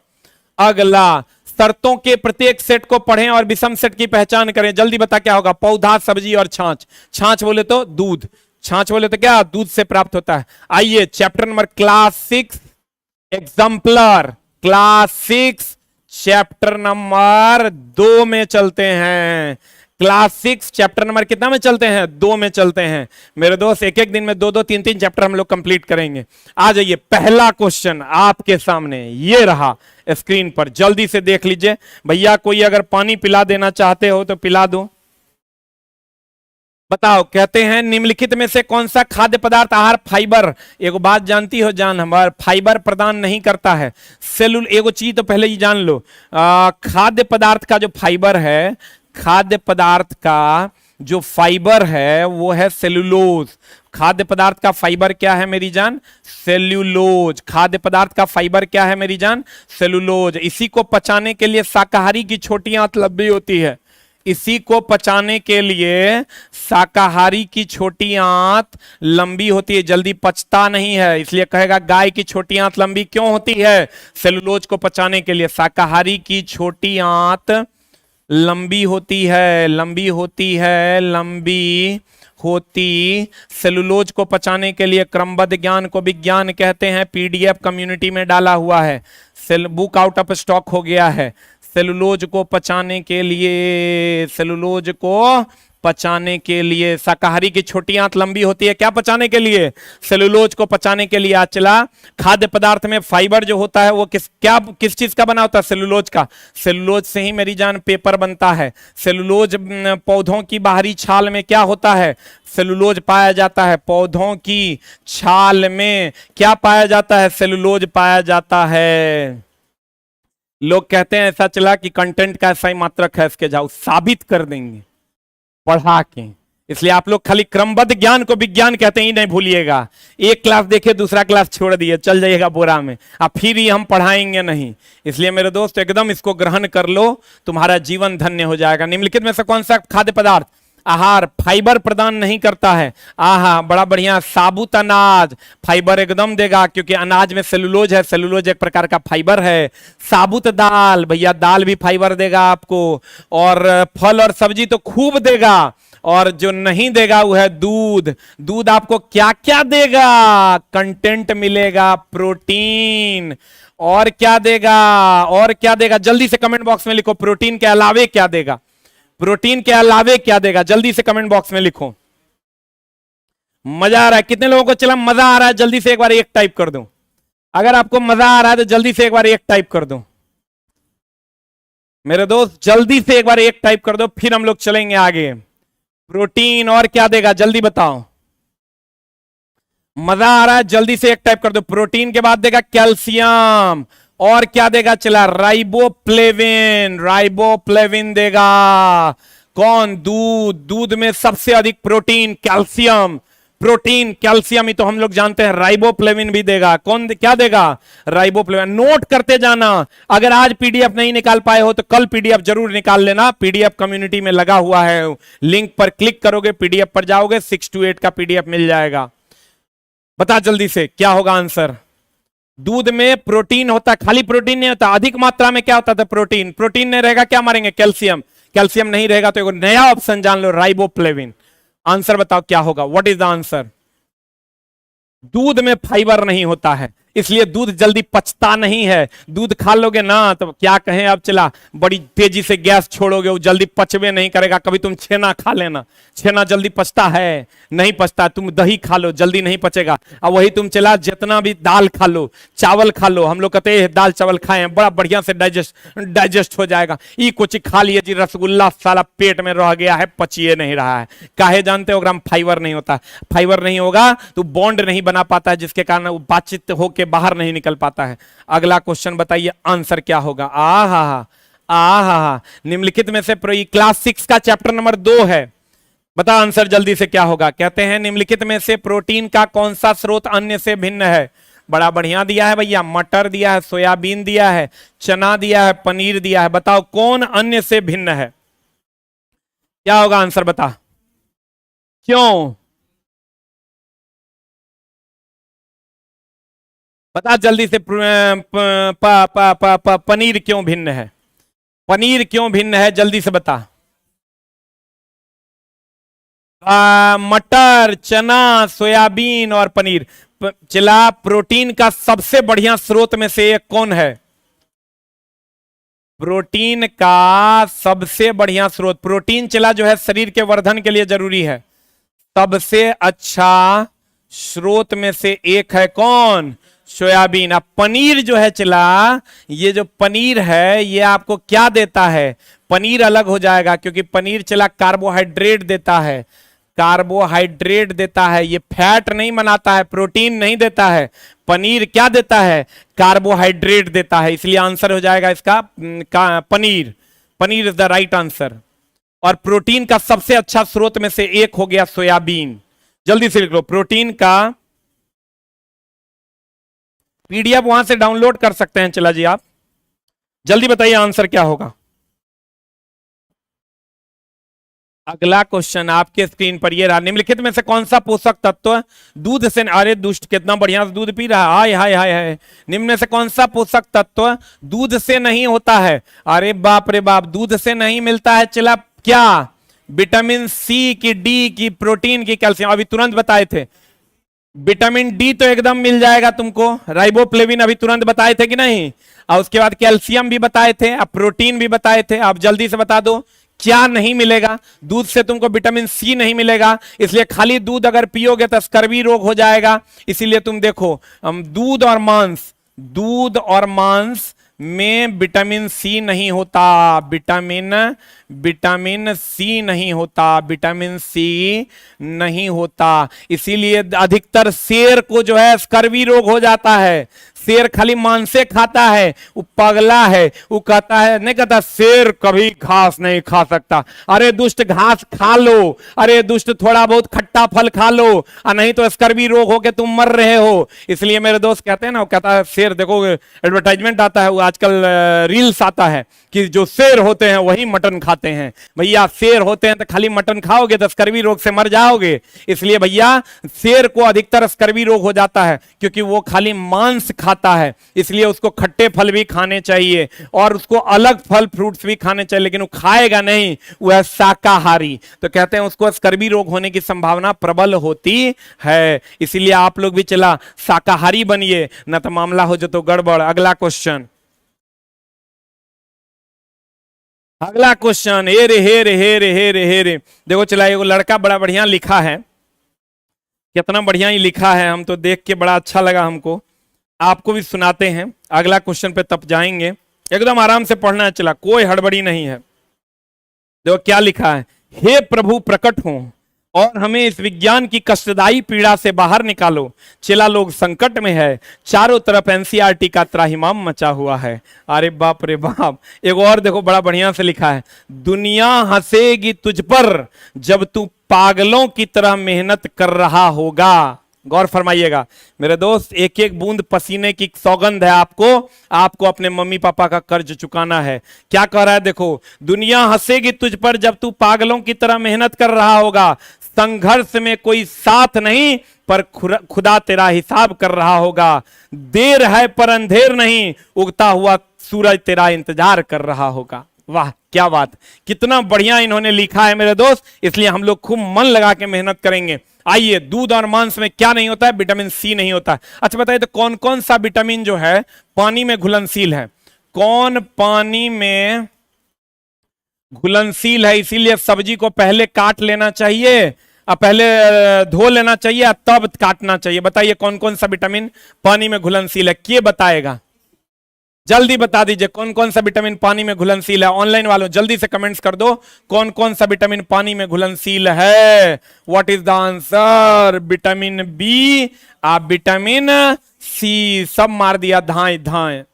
A: अगला, शर्तों के प्रत्येक सेट को पढ़ें और विषम सेट की पहचान करें। जल्दी बता क्या होगा? पौधा, सब्जी और छाछ। छाछ बोले तो दूध, छाछ बोले तो क्या, दूध से प्राप्त होता है। आइए chapter number class 6 exemplar, class 6 chapter number 2 में चलते हैं। क्लास 6 चैप्टर नंबर कितना में चलते हैं, 2 में चलते हैं। मेरे दोस्त एक एक दिन में 2-2 3-3 चैप्टर हम लोग कंप्लीट करेंगे। आ जाइए, पहला क्वेश्चन आपके सामने ये रहा स्क्रीन पर, जल्दी से देख लीजिए। भैया कोई अगर पानी पिला देना चाहते हो तो पिला दो। बताओ, कहते हैं निम्नलिखित में से कौन सा खाद्य पदार्थ आहार फाइबर, एगो बात जानती हो जान, हमार फाइबर प्रदान नहीं करता है। सेलुल, एगो चीज तो पहले ही जान लो, खाद्य पदार्थ का जो फाइबर है, खाद्य पदार्थ का जो फाइबर है वो है सेलुलोज। खाद्य पदार्थ का फाइबर क्या है मेरी जान, सेल्यूलोज। खाद्य पदार्थ का फाइबर क्या है मेरी जान, सेलुलोज। इसी को पचाने के लिए शाकाहारी की छोटी आंत लंबी होती है। इसी को पचाने के लिए शाकाहारी की छोटी आंत लंबी होती है, जल्दी पचता नहीं है, इसलिए कहेगा गाय की छोटी आंत लंबी क्यों होती है, सेलुलोज को पचाने के लिए। शाकाहारी की छोटी आंत लंबी होती है, लंबी होती है, लंबी होती सेलुलोज को पचाने के लिए। क्रमबद्ध ज्ञान को विज्ञान कहते हैं, पीडीएफ कम्युनिटी में डाला हुआ है, बुक आउट ऑफ स्टॉक हो गया है। सेलुलोज को पचाने के लिए, सेलुलोज को पचाने के लिए, शाकाहारी की छोटी आंत लंबी होती है क्या पचाने के लिए, सेलुलोज को पचाने के लिए। आज चला, खाद्य पदार्थ में फाइबर जो होता है वो किस चीज का बना होता है, सेलुलोज का। सेलुलोज से ही मेरी जान पेपर बनता है। सेलुलोज पौधों की बाहरी छाल में क्या होता है, सेलुलोज पाया जाता है। पौधों की छाल में क्या पाया जाता है, सेलुलोज पाया जाता है। लोग कहते हैं ऐसा चला कि कंटेंट का ऐसा ही मात्रक है, इसके जाओ साबित कर देंगे पढ़ा के। इसलिए आप लोग खाली क्रमबद्ध ज्ञान को विज्ञान कहते ही नहीं भूलिएगा। एक क्लास देखिए, दूसरा क्लास छोड़ दिए, चल जाइएगा बोरा में, अब फिर ही हम पढ़ाएंगे नहीं। इसलिए मेरे दोस्त एकदम इसको ग्रहण कर लो, तुम्हारा जीवन धन्य हो जाएगा। निम्नलिखित में से कौन सा खाद्य पदार्थ आहार फाइबर प्रदान नहीं करता है। आहा, बड़ा बढ़िया, साबुत अनाज फाइबर एकदम देगा, क्योंकि अनाज में सेलुलोज है, सेलुलोज एक प्रकार का फाइबर है। साबुत दाल, भैया दाल भी फाइबर देगा आपको। और फल और सब्जी तो खूब देगा। और जो नहीं देगा वो है दूध। दूध आपको क्या क्या देगा, कंटेंट मिलेगा, प्रोटीन। और क्या देगा, और क्या देगा, जल्दी से कमेंट बॉक्स में लिखो, प्रोटीन के अलावे क्या देगा, प्रोटीन के अलावे क्या देगा, जल्दी से कमेंट बॉक्स में लिखो। मजा आ रहा है कितने लोगों को, चला मजा आ रहा है, जल्दी से एक बार एक टाइप कर दो। अगर आपको मजा आ रहा है तो जल्दी से एक बार एक टाइप कर दो मेरे दोस्त, जल्दी से एक बार एक टाइप कर दो, फिर हम लोग चलेंगे आगे। प्रोटीन और क्या देगा, जल्दी बताओ। मजा आ रहा है, जल्दी से एक टाइप कर दो। प्रोटीन के बाद देगा कैल्शियम। और क्या देगा, चला राइबोफ्लेविन, राइबोफ्लेविन देगा। कौन, दूध। दूध में सबसे अधिक प्रोटीन, कैल्शियम। प्रोटीन कैल्शियम ही तो हम लोग जानते हैं, राइबोफ्लेविन भी देगा। कौन क्या देगा, राइबोफ्लेविन। नोट करते जाना, अगर आज पीडीएफ नहीं निकाल पाए हो तो कल पीडीएफ जरूर निकाल लेना, पीडीएफ कम्युनिटी में लगा हुआ है, लिंक पर क्लिक करोगे पीडीएफ पर जाओगे, 6 to 8 का पीडीएफ मिल जाएगा। बता जल्दी से क्या होगा आंसर। दूध में प्रोटीन होता है, खाली प्रोटीन नहीं होता, अधिक मात्रा में क्या होता था, प्रोटीन। प्रोटीन नहीं रहेगा क्या मारेंगे, कैल्शियम। कैल्शियम नहीं रहेगा तो एक नया ऑप्शन जान लो, राइबोफ्लेविन। आंसर बताओ क्या होगा, व्हाट इज द आंसर। दूध में फाइबर नहीं होता है, इसलिए दूध जल्दी पचता नहीं है। दूध खा लोगे ना तो क्या कहें, अब चला बड़ी तेजी से गैस छोड़ोगे, वो जल्दी पचवे नहीं करेगा। कभी तुम छेना खा लेना, छेना जल्दी पचता है, नहीं पचता। तुम दही खा लो, जल्दी नहीं पचेगा। अब वही तुम चला जितना भी दाल खा लो, चावल खा लो, हम लोग कहते हैं दाल चावल खाएं, बड़ा बढ़िया से डाइजेस्ट हो जाएगा। ये कुछ खा लिए जी रसगुल्ला, साला पेट में रह गया है, पचिए नहीं रहा है। काहे जानते हो, ग्राम फाइबर नहीं होता। फाइबर नहीं होगा तो बॉन्ड नहीं बना पाता है, जिसके कारण वो बातचीत होकर बाहर नहीं निकल पाता है। अगला क्वेश्चन बताइए आंसर क्या होगा। आहा, निम्नलिखित में से क्लास 6 का चैप्टर नंबर 2 है, बता आंसर जल्दी से क्या होगा। कहते हैं निम्नलिखित में से प्रोटीन का कौन सा स्रोत अन्य से भिन्न है। बड़ा बढ़िया दिया है भैया, मटर दिया है, सोयाबीन दिया है, चना दिया है, पनीर दिया है। बताओ कौन अन्य से भिन्न है, क्या होगा आंसर बता। क्यों बता जल्दी से, पनीर क्यों भिन्न है, पनीर क्यों भिन्न है, जल्दी से बता। मटर, चना, सोयाबीन और पनीर। चला, प्रोटीन का सबसे बढ़िया स्रोत में से एक कौन है? प्रोटीन का सबसे बढ़िया स्रोत, प्रोटीन चला जो है शरीर के वर्धन के लिए जरूरी है, सबसे अच्छा स्रोत में से एक है कौन? सोयाबीन। अब पनीर जो है चला, ये जो पनीर है ये आपको क्या देता है? पनीर अलग हो जाएगा क्योंकि पनीर चला कार्बोहाइड्रेट देता है, कार्बोहाइड्रेट देता है, ये फैट नहीं बनाता है, प्रोटीन नहीं देता है। पनीर क्या देता है? कार्बोहाइड्रेट देता है, इसलिए आंसर हो जाएगा इसका paneer. Paneer is the right answer. और प्रोटीन का सबसे अच्छा स्रोत में से एक हो गया सोयाबीन। जल्दी से लिख लो, प्रोटीन का पीडीएफ वहां से डाउनलोड कर सकते हैं। चला जी, आप जल्दी बताइए आंसर क्या होगा। अगला क्वेश्चन आपके स्क्रीन पर ये रहा, निम्नलिखित में से कौन सा पोषक तत्व दूध से, अरे दुष्ट कितना बढ़िया दूध पी रहा है, हाय हाय हाय हाय। निम्न में से कौन सा पोषक तत्व दूध से नहीं होता है? अरे बाप रे बाप, दूध से नहीं मिलता है। चला, क्या? विटामिन सी की, डी की, प्रोटीन की, कैल्शियम। अभी तुरंत बताए थे। विटामिन डी तो एकदम मिल जाएगा तुमको, राइबोफ्लेविन अभी तुरंत बताए थे कि नहीं? और उसके बाद कैल्शियम भी बताए थे, अब प्रोटीन भी बताए थे। आप जल्दी से बता दो क्या नहीं मिलेगा? दूध से तुमको विटामिन सी नहीं मिलेगा, इसलिए खाली दूध अगर पियोगे तो स्कर्वी रोग हो जाएगा। इसीलिए तुम देखो, दूध और मांस, दूध और मांस में विटामिन सी नहीं होता, विटामिन सी नहीं होता, विटामिन सी नहीं होता। इसीलिए अधिकतर शेर को जो है स्कर्वी रोग हो जाता है। शेर खाली मांसे खाता है, वो पगला है, वो कहता है, नहीं कहता शेर कभी घास नहीं खा सकता। अरे दुष्ट घास खा लो, अरे दुष्ट थोड़ा बहुत खट्टा फल खा लो, और नहीं तो स्कर्वी रोग हो के तुम मर रहे हो। इसलिए मेरे दोस्त कहते हैं ना, वो कहता है शेर, देखो एडवर्टाइजमेंट आता है, वो आजकल रील्स आता है कि जो शेर होते हैं वही मटन खाते हैं। भैया शेर होते हैं तो खाली मटन खाओगे तो स्कर्वी रोग से मर जाओगे। इसलिए भैया शेर को अधिकतर स्कर्वी रोग हो जाता है क्योंकि वो खाली मांस खाता है। इसलिए उसको खट्टे फल भी खाने चाहिए और उसको अलग फल फ्रूट्स भी खाने चाहिए, लेकिन वो खाएगा नहीं, वह शाकाहारी। तो कहते हैं उसको स्कर्वी रोग होने की संभावना प्रबल होती है। इसीलिए आप लोग भी चला शाकाहारी बनिए, न तो मामला हो जो तो गड़बड़। अगला क्वेश्चन, अगला क्वेश्चन, हे रे हे रे हे रे हे रे हे रे। देखो चला, एगो लड़का बड़ा बढ़िया लिखा है, कितना बढ़िया ही लिखा है, हम तो देख के बड़ा अच्छा लगा हमको। आपको भी सुनाते हैं। अगला क्वेश्चन पे तब जाएंगे, एकदम आराम से पढ़ना है, चला कोई हड़बड़ी नहीं है। देखो क्या लिखा है, हे प्रभु प्रकट हो और हमें इस विज्ञान की कष्टदायी पीड़ा से बाहर निकालो। चला लोग संकट में है, चारों तरफ एनसीईआरटी का त्राहिमाम मचा हुआ है। अरे बाप रे बाप। एक और देखो बड़ा बढ़िया से लिखा है, दुनिया हंसेगी तुझ पर जब तू पागलों की तरह मेहनत कर रहा होगा। गौर फरमाइएगा मेरे दोस्त, एक एक बूंद पसीने की सौगंध है आपको, आपको अपने मम्मी पापा का कर्ज चुकाना है। क्या कह रहा है देखो, दुनिया हंसेगी तुझ पर जब तू पागलों की तरह मेहनत कर रहा होगा। संघर्ष में कोई साथ नहीं पर खुदा तेरा हिसाब कर रहा होगा। देर है पर अंधेर नहीं, उगता हुआ सूरज तेरा इंतजार कर रहा होगा। वाह क्या बात, कितना बढ़िया इन्होंने लिखा है मेरे दोस्त। इसलिए हम लोग खूब मन लगा के मेहनत करेंगे। आइए, दूध और मांस में क्या नहीं होता है? विटामिन सी नहीं होता। अच्छा बताइए तो कौन कौन सा विटामिन जो है पानी में घुलनशील है? कौन पानी में घुलनशील है? इसीलिए सब्जी को पहले काट लेना चाहिए, पहले धो लेना चाहिए, तब काटना चाहिए। बताइए कौन कौन सा विटामिन पानी में घुलनशील है? क्या बताएगा? जल्दी बता दीजिए कौन कौन सा विटामिन पानी में घुलनशील है। ऑनलाइन वालों जल्दी से कमेंट्स कर दो, कौन कौन सा विटामिन पानी में घुलनशील है। What is the answer? Vitamin B, vitamin C, सब मार दिया धाए धाए।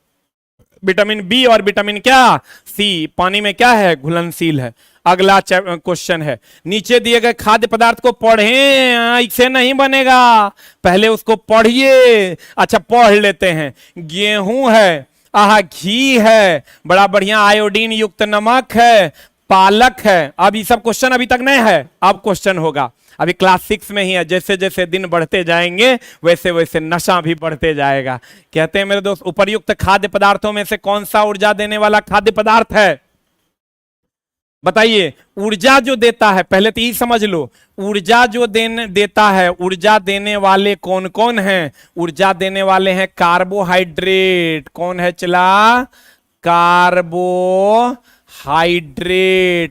A: विटामिन बी और विटामिन क्या, सी पानी में क्या है? घुलनशील है। अगला क्वेश्चन है, नीचे दिए गए खाद्य पदार्थ को पढ़ें, इससे नहीं बनेगा, पहले उसको पढ़िए। अच्छा पढ़ लेते हैं। गेहूं है, घी है, बड़ा बढ़िया आयोडीन युक्त नमक है, पालक है। अब ये सब क्वेश्चन अभी तक नहीं है, अब क्वेश्चन होगा। अभी क्लास 6 में ही है, जैसे जैसे दिन बढ़ते जाएंगे वैसे वैसे नशा भी बढ़ते जाएगा। कहते हैं मेरे दोस्त, उपर्युक्त खाद्य पदार्थों में से कौन सा ऊर्जा देने वाला खाद्य पदार्थ है? बताइए, ऊर्जा जो देता है, पहले तो ये समझ लो, ऊर्जा जो देता है, ऊर्जा देने वाले कौन कौन हैं? ऊर्जा देने वाले हैं कार्बोहाइड्रेट। कौन है चला? कार्बोहाइड्रेट।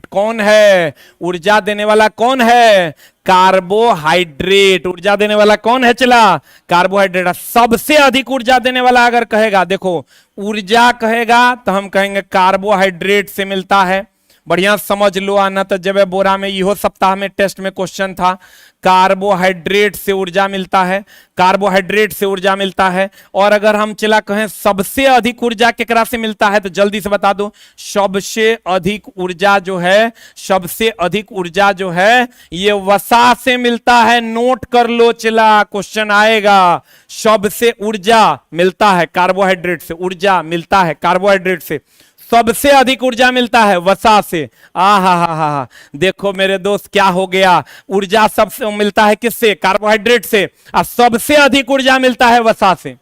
A: कौन है ऊर्जा देने वाला? कौन है? कार्बोहाइड्रेट। ऊर्जा देने वाला कौन है चला? कार्बोहाइड्रेट। सबसे अधिक ऊर्जा देने वाला अगर कहेगा, देखो ऊर्जा कहेगा तो हम कहेंगे कार्बोहाइड्रेट से मिलता है। बढ़िया समझ लो, आना तो जब बोरा में इहो सप्ताह में टेस्ट में क्वेश्चन था, कार्बोहाइड्रेट से ऊर्जा मिलता है, कार्बोहाइड्रेट से ऊर्जा मिलता है। और अगर हम चला कहें सबसे अधिक ऊर्जा केकरा से मिलता है, तो जल्दी से बता दो। सबसे अधिक ऊर्जा जो है, सबसे अधिक ऊर्जा जो है ये वसा से मिलता है। नोट कर लो चला, क्वेश्चन आएगा। सबसे ऊर्जा मिलता है कार्बोहाइड्रेट से, ऊर्जा मिलता है कार्बोहाइड्रेट से, सबसे अधिक ऊर्जा मिलता है वसा से। हा, देखो मेरे दोस्त क्या हो गया, ऊर्जा सबसे मिलता है किससे? कार्बोहाइड्रेट से। और सबसे अधिक ऊर्जा मिलता है वसा से।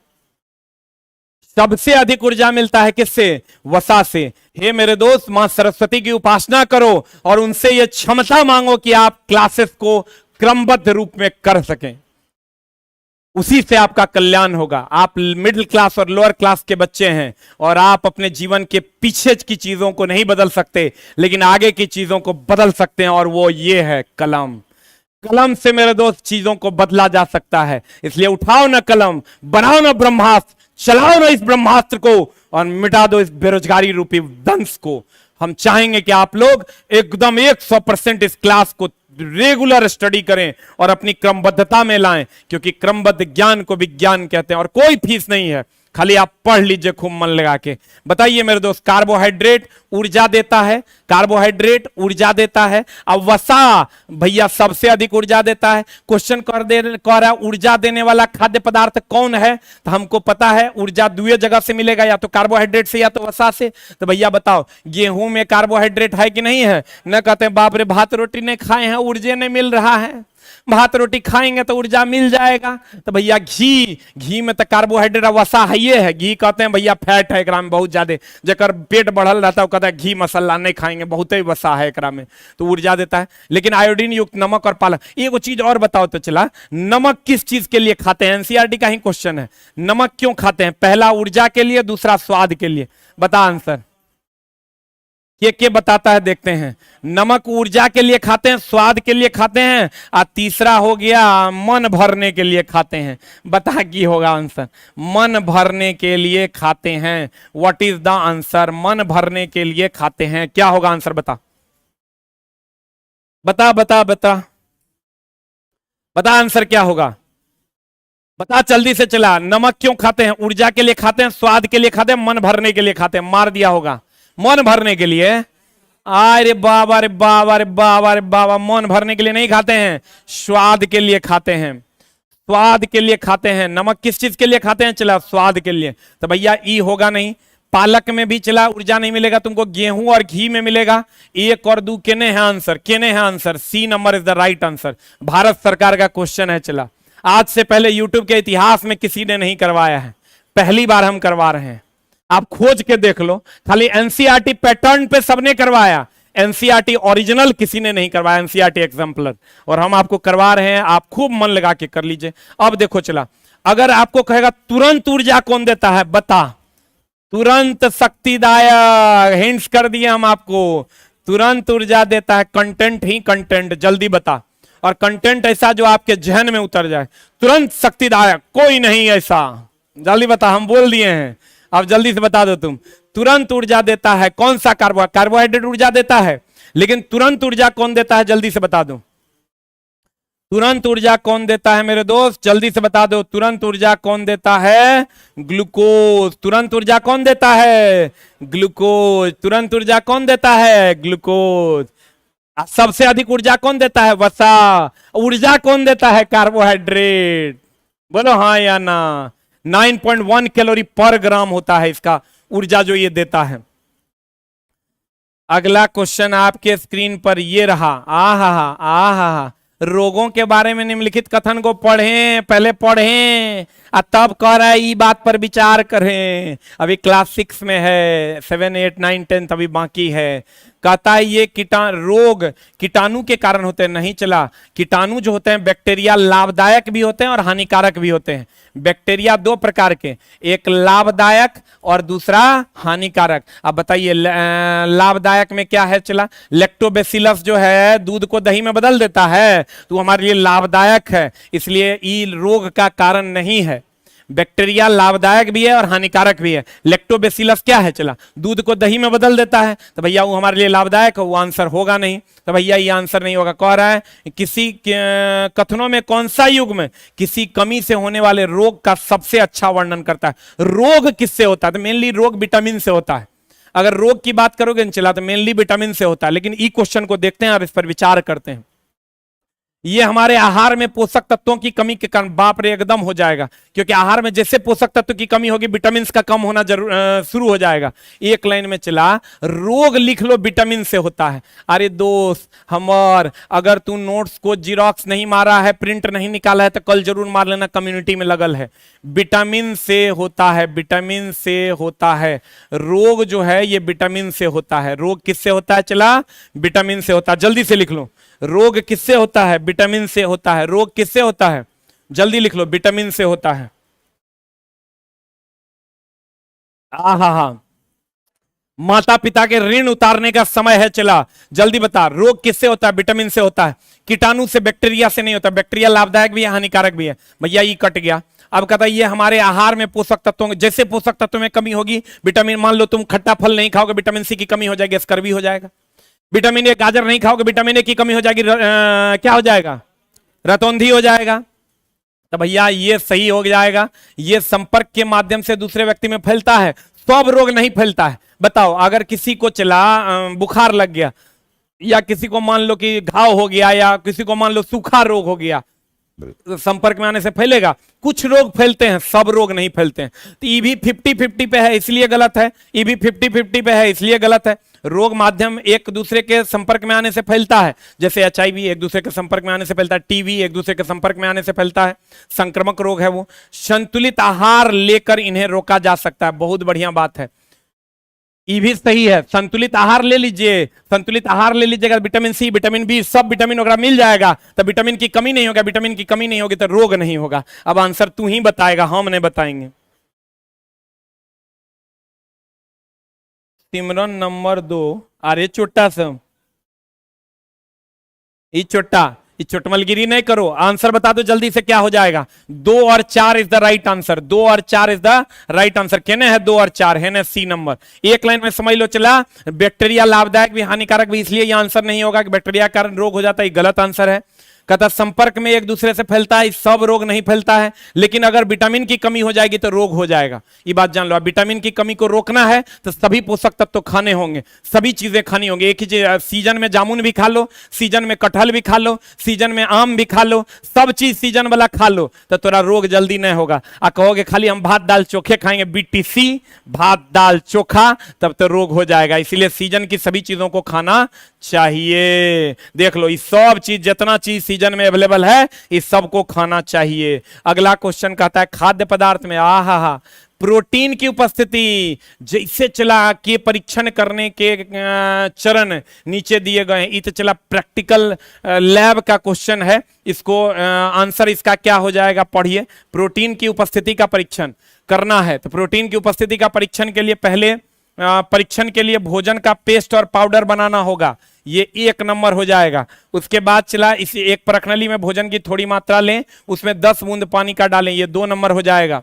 A: सबसे अधिक ऊर्जा मिलता है किससे? वसा से। हे मेरे दोस्त, मां सरस्वती की उपासना करो और उनसे यह क्षमता मांगो कि आप क्लासेस को क्रमबद्ध रूप में कर सकें। उसी से आपका कल्याण होगा। आप मिडिल क्लास और लोअर क्लास के बच्चे हैं और आप अपने जीवन के पीछे की चीजों को नहीं बदल सकते, लेकिन आगे की चीजों को बदल सकते हैं, और वो ये है कलम। कलम से मेरे दोस्त चीजों को बदला जा सकता है। इसलिए उठाओ ना कलम, बनाओ ना ब्रह्मास्त्र, चलाओ ना इस ब्रह्मास्त्र को और मिटा दो इस बेरोजगारी रूपी दंश को। हम चाहेंगे कि आप लोग एकदम 100% इस क्लास को रेगुलर स्टडी करें और अपनी क्रमबद्धता में लाएं, क्योंकि क्रमबद्ध ज्ञान को विज्ञान कहते हैं। और कोई फीस नहीं है, खाली आप पढ़ लीजिए खूब मन लगा के। बताइए मेरे दोस्त, कार्बोहाइड्रेट ऊर्जा देता है, कार्बोहाइड्रेट ऊर्जा देता है। अब वसा भैया सबसे अधिक ऊर्जा देता है। क्वेश्चन कर रहा ऊर्जा देने वाला खाद्य पदार्थ कौन है, तो हमको पता है ऊर्जा दुए जगह से मिलेगा, या तो कार्बोहाइड्रेट से या तो वसा से। तो भैया बताओ, गेहूं में कार्बोहाइड्रेट है कि नहीं है? न कहते हैं बाप रे भात रोटी नहीं खाए हैं, ऊर्जा नहीं मिल रहा है। भात रोटी खाएंगे तो ऊर्जा मिल जाएगा। तो भैया घी में तो कार्बोहाइड्रेट वसा है, ये है। घी कहते हैं भैया फैट है एकरा में बहुत ज्यादा, जकर पेट बढ़ल रहता है कहता है घी मसाला नहीं खाएंगे, बहुत ही वसा है एकरा में, तो ऊर्जा देता है। लेकिन आयोडीन युक्त नमक और पालक, एक चीज और बताओ तो चला, नमक किस चीज के लिए खाते हैं? एनसीईआरटी का ही क्वेश्चन है। नमक क्यों खाते हैं? पहला ऊर्जा के लिए, दूसरा स्वाद के लिए। बता आंसर के बताता है, देखते हैं। नमक ऊर्जा के लिए खाते हैं, स्वाद के लिए खाते हैं, और तीसरा हो गया मन भरने के लिए खाते हैं। बता की होगा आंसर? मन भरने के लिए खाते हैं। What is the answer? मन भरने के लिए खाते हैं। क्या होगा आंसर? बता बता बता बता बता आंसर क्या होगा? बता जल्दी से चला। नमक क्यों खाते हैं? ऊर्जा के लिए खाते हैं, स्वाद के लिए खाते हैं, मन भरने के लिए खाते हैं। मार दिया होगा। मन भरने के लिए। अरे बाबा रे बाबा रे बाबा रे बाबा, मन भरने के लिए नहीं खाते हैं, स्वाद के लिए खाते हैं। स्वाद के लिए खाते हैं। नमक किस चीज के लिए खाते हैं? चला स्वाद के लिए। तो भैया ई होगा नहीं। पालक में भी चला ऊर्जा नहीं मिलेगा तुमको, गेहूं और घी में मिलेगा। एक और दो केने है आंसर? केने है answer? C number is the right answer. Bharat सरकार का क्वेश्चन है। चला, आज से पहले यूट्यूब के इतिहास में किसी ने नहीं करवाया है, पहली बार हम करवा रहे हैं। आप खोज के देख लो, खाली एनसीईआरटी पैटर्न पे सबने करवाया, एनसीईआरटी ओरिजिनल किसी ने नहीं करवाया, एनसीईआरटी एग्जाम्पलर। और हम आपको करवा रहे हैं, आप खूब मन लगा के कर लीजिए। अब देखो चला, अगर आपको कहेगा तुरंत ऊर्जा कौन देता है, बता। तुरंत शक्तिदायक, हिंट्स कर दिए हम आपको। तुरंत ऊर्जा देता है कंटेंट ही कंटेंट, जल्दी बता। और कंटेंट ऐसा जो आपके जहन में उतर जाए। तुरंत शक्तिदायक कोई नहीं ऐसा, जल्दी बता, हम बोल दिए हैं, अब जल्दी से बता दो तुम। तुरंत ऊर्जा देता है कौन सा? कार्बोहाइड्रेट ऊर्जा देता है, लेकिन तुरंत ऊर्जा कौन देता है? जल्दी से बता दो। तुरंत ऊर्जा कौन देता है मेरे दोस्त? जल्दी से बता दो। तुरंत ऊर्जा कौन देता है? ग्लूकोज। तुरंत ऊर्जा कौन देता है? ग्लूकोज। तुरंत ऊर्जा कौन देता है? ग्लूकोज। सबसे अधिक ऊर्जा कौन देता है? वसा। ऊर्जा कौन देता है? कार्बोहाइड्रेट। बोलो हाँ या ना। 9.1 कैलोरी पर ग्राम होता है इसका ऊर्जा जो ये देता है। अगला क्वेश्चन आपके स्क्रीन पर ये रहा। आहा, रोगों के बारे में निम्नलिखित कथन को पढ़ें, पहले पढ़ें और तब कह रहा है ये बात पर विचार करें। अभी क्लास 6 में है, 7, 8, 9, 10 अभी बाकी है। कहता है ये रोग कीटाणु के कारण होते हैं। नहीं चला, कीटाणु जो होते हैं बैक्टीरिया लाभदायक भी होते हैं और हानिकारक भी होते हैं। बैक्टीरिया दो प्रकार के, एक लाभदायक और दूसरा हानिकारक। अब बताइए लाभदायक में क्या है? चला, लैक्टोबैसिलस जो है दूध को दही में बदल देता है, तो हमारे लिए लाभदायक है, इसलिए ये रोग का कारण नहीं है। बैक्टीरिया लाभदायक भी है और हानिकारक भी है। लैक्टोबैसिलस क्या है? चला, दूध को दही में बदल देता है, तो भैया वो हमारे लिए लाभदायक है, वो आंसर होगा नहीं। तो भैया ये आंसर नहीं होगा। कह रहा है किसी कथनों में कौन सा युग में किसी कमी से होने वाले रोग का सबसे अच्छा वर्णन करता है। रोग किससे होता है? तो मेनली रोग विटामिन से होता है। अगर रोग की बात करोगे चला तो मेनली विटामिन से होता है। लेकिन ई क्वेश्चन को देखते हैं और इस पर विचार करते हैं। ये हमारे आहार में पोषक तत्वों की कमी के कारण, बाप रे एकदम हो जाएगा, क्योंकि आहार में जैसे पोषक तत्व की कमी होगी विटामिन का कम होना शुरू हो जाएगा। एक लाइन में चला, रोग लिख लो विटामिन से होता है। अरे दोस्त हमार, अगर तू नोट्स को जीरोक्स नहीं मारा है, प्रिंट नहीं निकाला है, तो कल जरूर मार लेना, कम्युनिटी में लगल है। विटामिन से होता है, विटामिन से होता है। रोग जो है ये विटामिन से होता है। रोग किससे होता है? चला, विटामिन से होता है। जल्दी से लिख लो, रोग किससे होता है? विटामिन से होता है। रोग किससे होता है? जल्दी लिख लो, विटामिन से होता है। हा, माता पिता के ऋण उतारने का समय है। चला जल्दी बता, रोग किससे होता है? विटामिन से होता है। कीटाणु से, बैक्टीरिया से नहीं होता। बैक्टीरिया लाभदायक भी है, हानिकारक भी है। भैया ये कट गया। अब कहता है ये हमारे आहार में पोषक तत्वों, जैसे पोषक तत्वों में कमी होगी विटामिन, मान लो तुम खट्टा फल नहीं खाओगे, विटामिन सी की कमी हो जाएगी, स्कर्वी हो जाएगा। विटामिन ए, गाजर नहीं खाओगे, विटामिन ए की कमी हो जाएगी, क्या हो जाएगा? रतौंधी हो जाएगा। तो भैया ये सही हो जाएगा। ये संपर्क के माध्यम से दूसरे व्यक्ति में फैलता है, सब रोग नहीं फैलता है। बताओ, अगर किसी को चला बुखार लग गया, या किसी को मान लो कि घाव हो गया, या किसी को मान लो सूखा रोग हो गया, संपर्क में आने से फैलेगा। कुछ रोग फैलते हैं, सब रोग नहीं फैलते हैं। तो ये भी 50-50 पे है, इसलिए गलत है। ये भी 50-50 पे है, इसलिए गलत है। रोग माध्यम एक दूसरे के संपर्क में आने से फैलता है, जैसे HIV एक दूसरे के संपर्क में आने से फैलता है, टीबी एक दूसरे के संपर्क में आने से फैलता है, संक्रामक रोग है वो। संतुलित आहार लेकर इन्हें रोका जा सकता है। बहुत बढ़िया बात है, ये भी सही है। संतुलित आहार ले लीजिए, संतुलित आहार ले लीजिएगा, विटामिन सी, विटामिन बी, सब विटामिन वगैरह मिल जाएगा, तो विटामिन की कमी नहीं होगा। विटामिन की कमी नहीं होगी तो रोग नहीं होगा। अब आंसर तू ही बताएगा, हम नहीं बताएंगे। सिमरन नंबर 2, अरे छोटा सा ये छोटा, ये चुटमलगिरी नहीं करो, आंसर बता दो जल्दी से, क्या हो जाएगा? 2 और 4 इज द राइट आंसर। 2 और 4 इज द राइट आंसर। कहने है 2 और 4 है ना, सी नंबर। एक लाइन में समझ लो, चला बैक्टीरिया लाभदायक भी हानिकारक भी, इसलिए यह आंसर नहीं होगा कि बैक्टीरिया कारण रोग हो जाता है, गलत आंसर है। कहता संपर्क में एक दूसरे से फैलता है, सब रोग नहीं फैलता है, लेकिन अगर विटामिन की कमी हो जाएगी तो रोग हो जाएगा। ये बात जान लो। अब विटामिन की कमी को रोकना है तो सभी पोषक तत्व तो खाने होंगे, सभी चीजें खानी होंगी। एक ही सीजन में जामुन भी खा लो, सीजन में कटहल भी खा लो, सीजन में आम भी खा लो, सब चीज सीजन वाला खा लो, तो थोड़ा रोग जल्दी नहीं होगा। आ कहोगे खाली हम भात दाल चोखे खाएंगे, BTC भात दाल चोखा, तब तो रोग हो जाएगा। इसीलिए सीजन की सभी चीजों को खाना चाहिए। देख लो, ये सब चीज, जितना चीज सीजन में अवेलेबल है, इस सब को खाना चाहिए। अगला क्वेश्चन कहता है खाद्य पदार्थ में प्रोटीन की उपस्थिति जैसे चला के परीक्षण करने के चरण नीचे दिए गए हैं। तो चला प्रैक्टिकल लैब का क्वेश्चन है, इसको आंसर इसका क्या हो जाएगा? पढ़िए। प्रोटीन की उपस्थिति का परीक्षण करना है, तो प्रोटीन की उपस्थिति का परीक्षण के लिए पहले परीक्षण के लिए भोजन का पेस्ट और पाउडर बनाना होगा, ये 1 नंबर हो जाएगा। उसके बाद चला इसी एक परखनली में भोजन की थोड़ी मात्रा लें, उसमें 10 बूंद पानी का डालें, ये 2 नंबर हो जाएगा।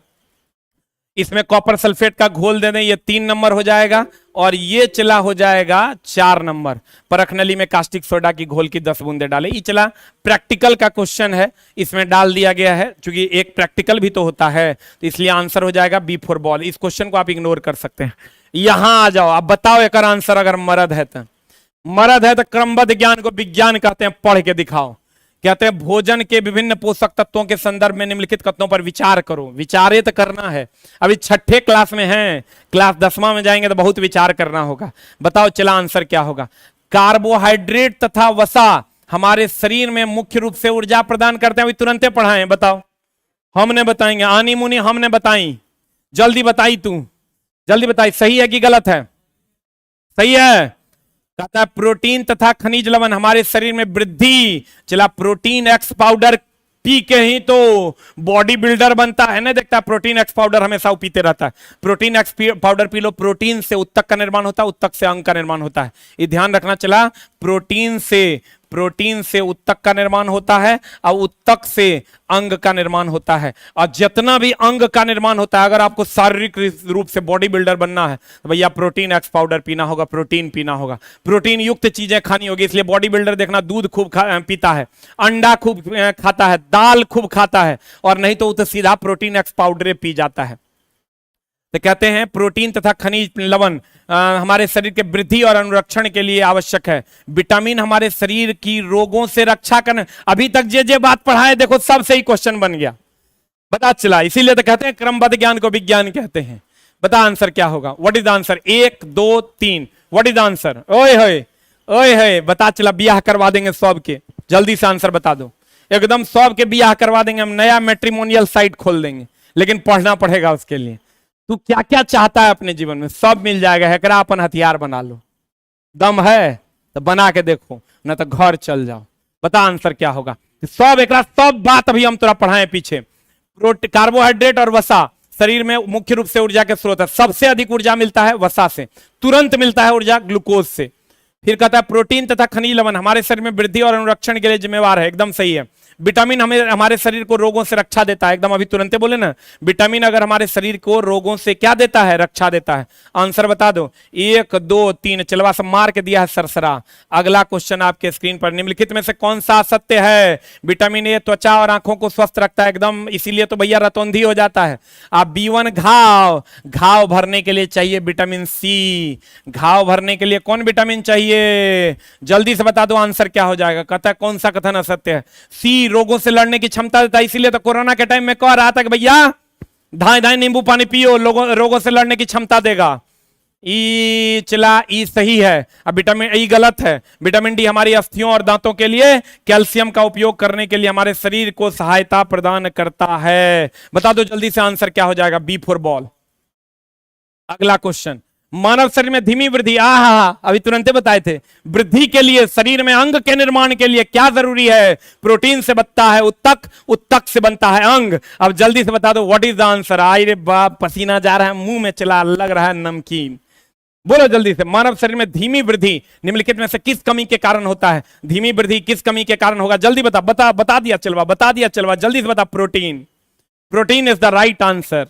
A: इसमें कॉपर सल्फेट का घोल दे दें, ये 3 नंबर हो जाएगा। और ये चला हो जाएगा 4 नंबर। परखनली में कास्टिक सोडा की घोल की 10 बूंदे डाले। ये चला प्रैक्टिकल का क्वेश्चन है, इसमें डाल दिया गया है, क्योंकि एक प्रैक्टिकल भी तो होता है, तो इसलिए आंसर हो जाएगा B फॉर बॉल। इस क्वेश्चन को आप इग्नोर कर सकते हैं। यहां आ जाओ, अब बताओ एक आंसर। अगर मरद है तो क्रमबद्ध ज्ञान को विज्ञान कहते हैं, पढ़ के दिखाओ। कहते हैं भोजन के विभिन्न पोषक तत्वों के संदर्भ में निम्नलिखित कथनों पर विचार करो। विचारे तो करना है, अभी 6ठे क्लास में हैं, क्लास 10वां में जाएंगे तो बहुत विचार करना होगा। बताओ चला आंसर क्या होगा? कार्बोहाइड्रेट तथा वसा हमारे शरीर में मुख्य रूप से ऊर्जा प्रदान करते हैं। अभी तुरंत पढ़ाएं, बताओ। हमने बताएंगे, आनी मुनी हमने बताई, जल्दी बताई, तू जल्दी बताई, सही है कि गलत है? सही है। कहता है प्रोटीन तथा खनिज लवण हमारे शरीर में वृद्धि। चला प्रोटीन एक्स पाउडर पी के ही तो बॉडी बिल्डर बनता है ना, देखता है प्रोटीन एक्स पाउडर हमेशा वो पीते रहता है। Protein x powder P low, protein से उत्तक का निर्माण होता है, उत्तक से अंग का निर्माण होता है। ये ध्यान रखना। चला प्रोटीन से उत्तक का निर्माण होता है और उत्तक से अंग का निर्माण होता है। और जितना भी अंग का निर्माण होता है, अगर आपको शारीरिक रूप से बॉडी बिल्डर बनना है तो भैया प्रोटीन एक्स पाउडर पीना होगा, प्रोटीन पीना होगा, प्रोटीन युक्त चीजें खानी होगी। इसलिए बॉडी बिल्डर देखना दूध खूब पीता है, अंडा खूब खाता है, दाल खूब खाता है, और नहीं तो सीधा प्रोटीन एक्स पाउडर पी जाता है। तो कहते हैं प्रोटीन तथा खनिज लवण हमारे शरीर के वृद्धि और अनुरक्षण के लिए आवश्यक है। विटामिन हमारे शरीर की रोगों से रक्षा करने। अभी तक जे बात पढ़ाए देखो सब सही क्वेश्चन बन गया, बता चला। इसीलिए तो कहते हैं क्रमबद्ध ज्ञान को विज्ञान कहते हैं। बता आंसर क्या होगा, what is the answer? 1 2 3 what is the answer? ओए बता चला। ब्याह करवा देंगे सब के, जल्दी से आंसर बता दो। एकदम सब के ब्याह करवा देंगे हम, नया मैट्रिमोनियल साइट खोल देंगे, लेकिन पढ़ना पड़ेगा उसके लिए। तू क्या क्या चाहता है अपने जीवन में, सब मिल जाएगा। हैकरा अपन हथियार बना लो, दम है तो बना के देखो, ना तो घर चल जाओ। बता आंसर क्या होगा? सब एक सब बात अभी हम तोरा पढ़ाए पीछे। कार्बोहाइड्रेट और वसा शरीर में मुख्य रूप से ऊर्जा के स्रोत है। सबसे अधिक ऊर्जा मिलता है वसा से, तुरंत मिलता है ऊर्जा ग्लूकोज से। फिर कहता है प्रोटीन तथा खनिज लवण हमारे शरीर में वृद्धि और अनुरक्षण के लिए जिम्मेवार है। एकदम सही है। विटामिन हमारे शरीर को रोगों से रक्षा देता है। एकदम अभी तुरंत बोले ना, विटामिन अगर हमारे शरीर को रोगों से क्या देता है? रक्षा देता है। आंसर बता दो। 1 2 3 चलवा सब मार के दिया है सरसरा। अगला क्वेश्चन आपके स्क्रीन पर, निम्नलिखित में से कौन सा सत्य है? विटामिन ए त्वचा और आंखों को स्वस्थ रखता है। एकदम, इसीलिए तो भैया रतौंधी हो जाता है। आप B1 घाव भरने के लिए चाहिए विटामिन सी। घाव भरने के लिए कौन विटामिन चाहिए? जल्दी से बता दो आंसर क्या हो जाएगा। कहता है कौन सा कथन असत्य है? सी रोगों से लड़ने की क्षमता देता है। इसीलिए तो कोरोना के टाइम में कह रहा था कि भैया धाए धाए नींबू पानी पियो, रोगों से लड़ने की क्षमता देगा। ई चला, ई सही है। अब विटामिन ई गलत है। विटामिन डी हमारी अस्थियों और दांतों के लिए कैल्शियम का उपयोग करने के लिए हमारे शरीर को सहायता प्रदान करता है। बता दो जल्दी से आंसर क्या हो जाएगा। B for ball. अगला क्वेश्चन, मानव शरीर में धीमी वृद्धि, अभी तुरंत बताए थे। वृद्धि के लिए शरीर में अंग के निर्माण के लिए क्या जरूरी है? प्रोटीन से बनता है उत्तक, उत्तक से बनता है अंग। अब जल्दी से बता दो व्हाट इज द आंसर। आई रे बाप, पसीना जा रहा है, मुंह में चला, लग रहा है नमकीन। बोलो जल्दी से। मानव शरीर में धीमी वृद्धि निम्नलिखित में से किस कमी के कारण होता है? धीमी वृद्धि किस कमी के कारण होगा? जल्दी बता दिया चलवा, जल्दी से बता। Protein is the right answer.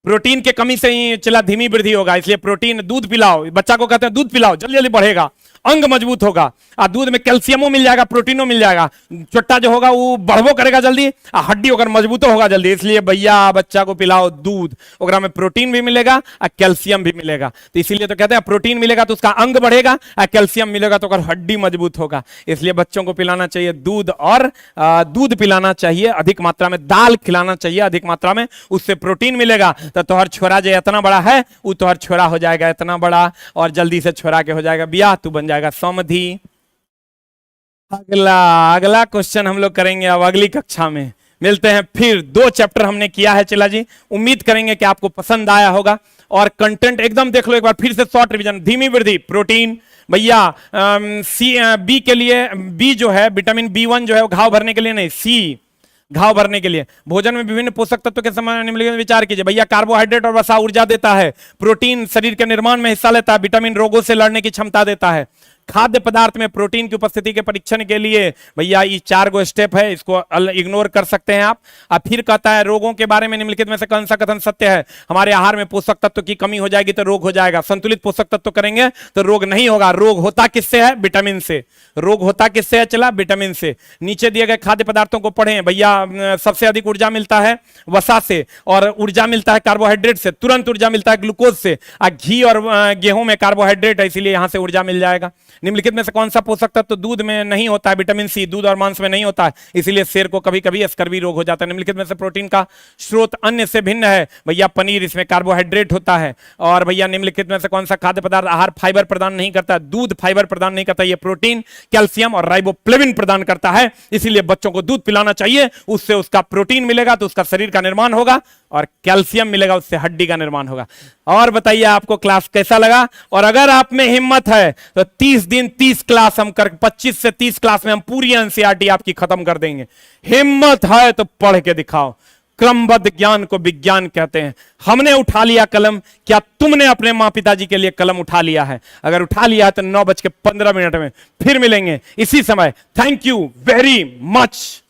A: Protein के कमी से ही चला धीमी वृद्धि होगा। इसलिए प्रोटीन, दूध पिलाओ, बच्चा को कहते हैं दूध पिलाओ, जल्दी जल्दी बढ़ेगा, अंग मजबूत होगा। और दूध में कैल्शियमो मिल जाएगा, प्रोटीनो मिल जाएगा। छोटा जो होगा वो बढ़बो करेगा जल्दी, और हड्डी होकर मजबूतो होगा जल्दी। इसलिए भैया बच्चा को पिलाओ दूध, ओकरा में प्रोटीन भी मिलेगा और कैल्शियम भी मिलेगा। तो इसीलिए तो कहते हैं प्रोटीन मिलेगा तो उसका अंग बढ़ेगा, और कैल्शियम मिलेगा तो हड्डी मजबूत होगा। इसलिए बच्चों को पिलाना चाहिए दूध, और दूध पिलाना चाहिए अधिक मात्रा में, दाल खिलाना चाहिए अधिक मात्रा में, उससे प्रोटीन मिलेगा। तो तोहर छोरा जो इतना बड़ा है वो तोहर छोरा हो जाएगा इतना बड़ा, और जल्दी से छोरा के हो जाएगा ब्याह, तू बन जाएगा समधी। अगला क्वेश्चन हम लोग करेंगे अब अगली कक्षा में। मिलते हैं फिर। 2 चैप्टर हमने किया है चला जी, उम्मीद करेंगे कि आपको पसंद आया होगा। और कंटेंट एकदम देख लो एक बार फिर से, शॉर्ट रिवीजन। धीमी वृद्धि प्रोटीन भैया, बी के लिए, बी जो है विटामिन B1 जो है वो घाव भरने के लिए नहीं, सी घाव भरने के लिए। भोजन में विभिन्न पोषक तत्वों के समान निम्नलिखित में विचार कीजिए। भैया कार्बोहाइड्रेट और वसा ऊर्जा देता है। प्रोटीन शरीर के निर्माण में हिस्सा लेता है। विटामिन रोगों से लड़ने की क्षमता देता है। खाद्य पदार्थ में प्रोटीन की उपस्थिति के परीक्षण के लिए भैया ये 4 गो स्टेप है, इसको इग्नोर कर सकते हैं आप। अब फिर कहता है रोगों के बारे में निम्नलिखित में से कौन सा कथन सत्य है? हमारे आहार में पोषक तत्व की कमी हो जाएगी तो रोग हो जाएगा। संतुलित पोषक तत्व करेंगे तो रोग नहीं होगा। रोग होता किससे है? विटामिन से। रोग होता किससे है? चला विटामिन से। नीचे दिए गए खाद्य पदार्थों को पढ़ें भैया। सबसे अधिक ऊर्जा मिलता है वसा से, और ऊर्जा मिलता है कार्बोहाइड्रेट से, तुरंत ऊर्जा मिलता है ग्लूकोज से। घी और गेहूं में कार्बोहाइड्रेट है, इसीलिए यहां से ऊर्जा मिल जाएगा। निम्नलिखित में से कौन सा पोषक तत्व दूध में नहीं होता है? Vitamin C. दूध और मांस में नहीं होता है, इसीलिए शेर को कभी कभी स्कर्वी रोग हो जाता है। निम्नलिखित में से प्रोटीन का स्रोत अन्य से भिन्न है? भैया पनीर, इसमें कार्बोहाइड्रेट होता है। और भैया निम्नलिखित में से कौन सा खाद्य पदार्थ आहार फाइबर प्रदान नहीं करता? दूध फाइबर प्रदान नहीं करता, ये प्रोटीन, कैल्शियम और राइबोफ्लेविन प्रदान करता है। इसीलिए बच्चों को दूध पिलाना चाहिए, उससे उसका प्रोटीन मिलेगा तो उसका शरीर का निर्माण होगा और कैल्शियम मिलेगा, उससे हड्डी का निर्माण होगा। और बताइए आपको क्लास कैसा लगा? और अगर आप में हिम्मत है तो 30 दिन 30 क्लास हम कर 25 से 30 क्लास में हम पूरी एनसीईआरटी आपकी खत्म कर देंगे। हिम्मत है तो पढ़ के दिखाओ। क्रमबद्ध ज्ञान को विज्ञान कहते हैं। हमने उठा लिया कलम, क्या तुमने अपने मां पिताजी के लिए कलम उठा लिया है? अगर उठा लिया है तो 9:15 में फिर मिलेंगे इसी समय। Thank you very much.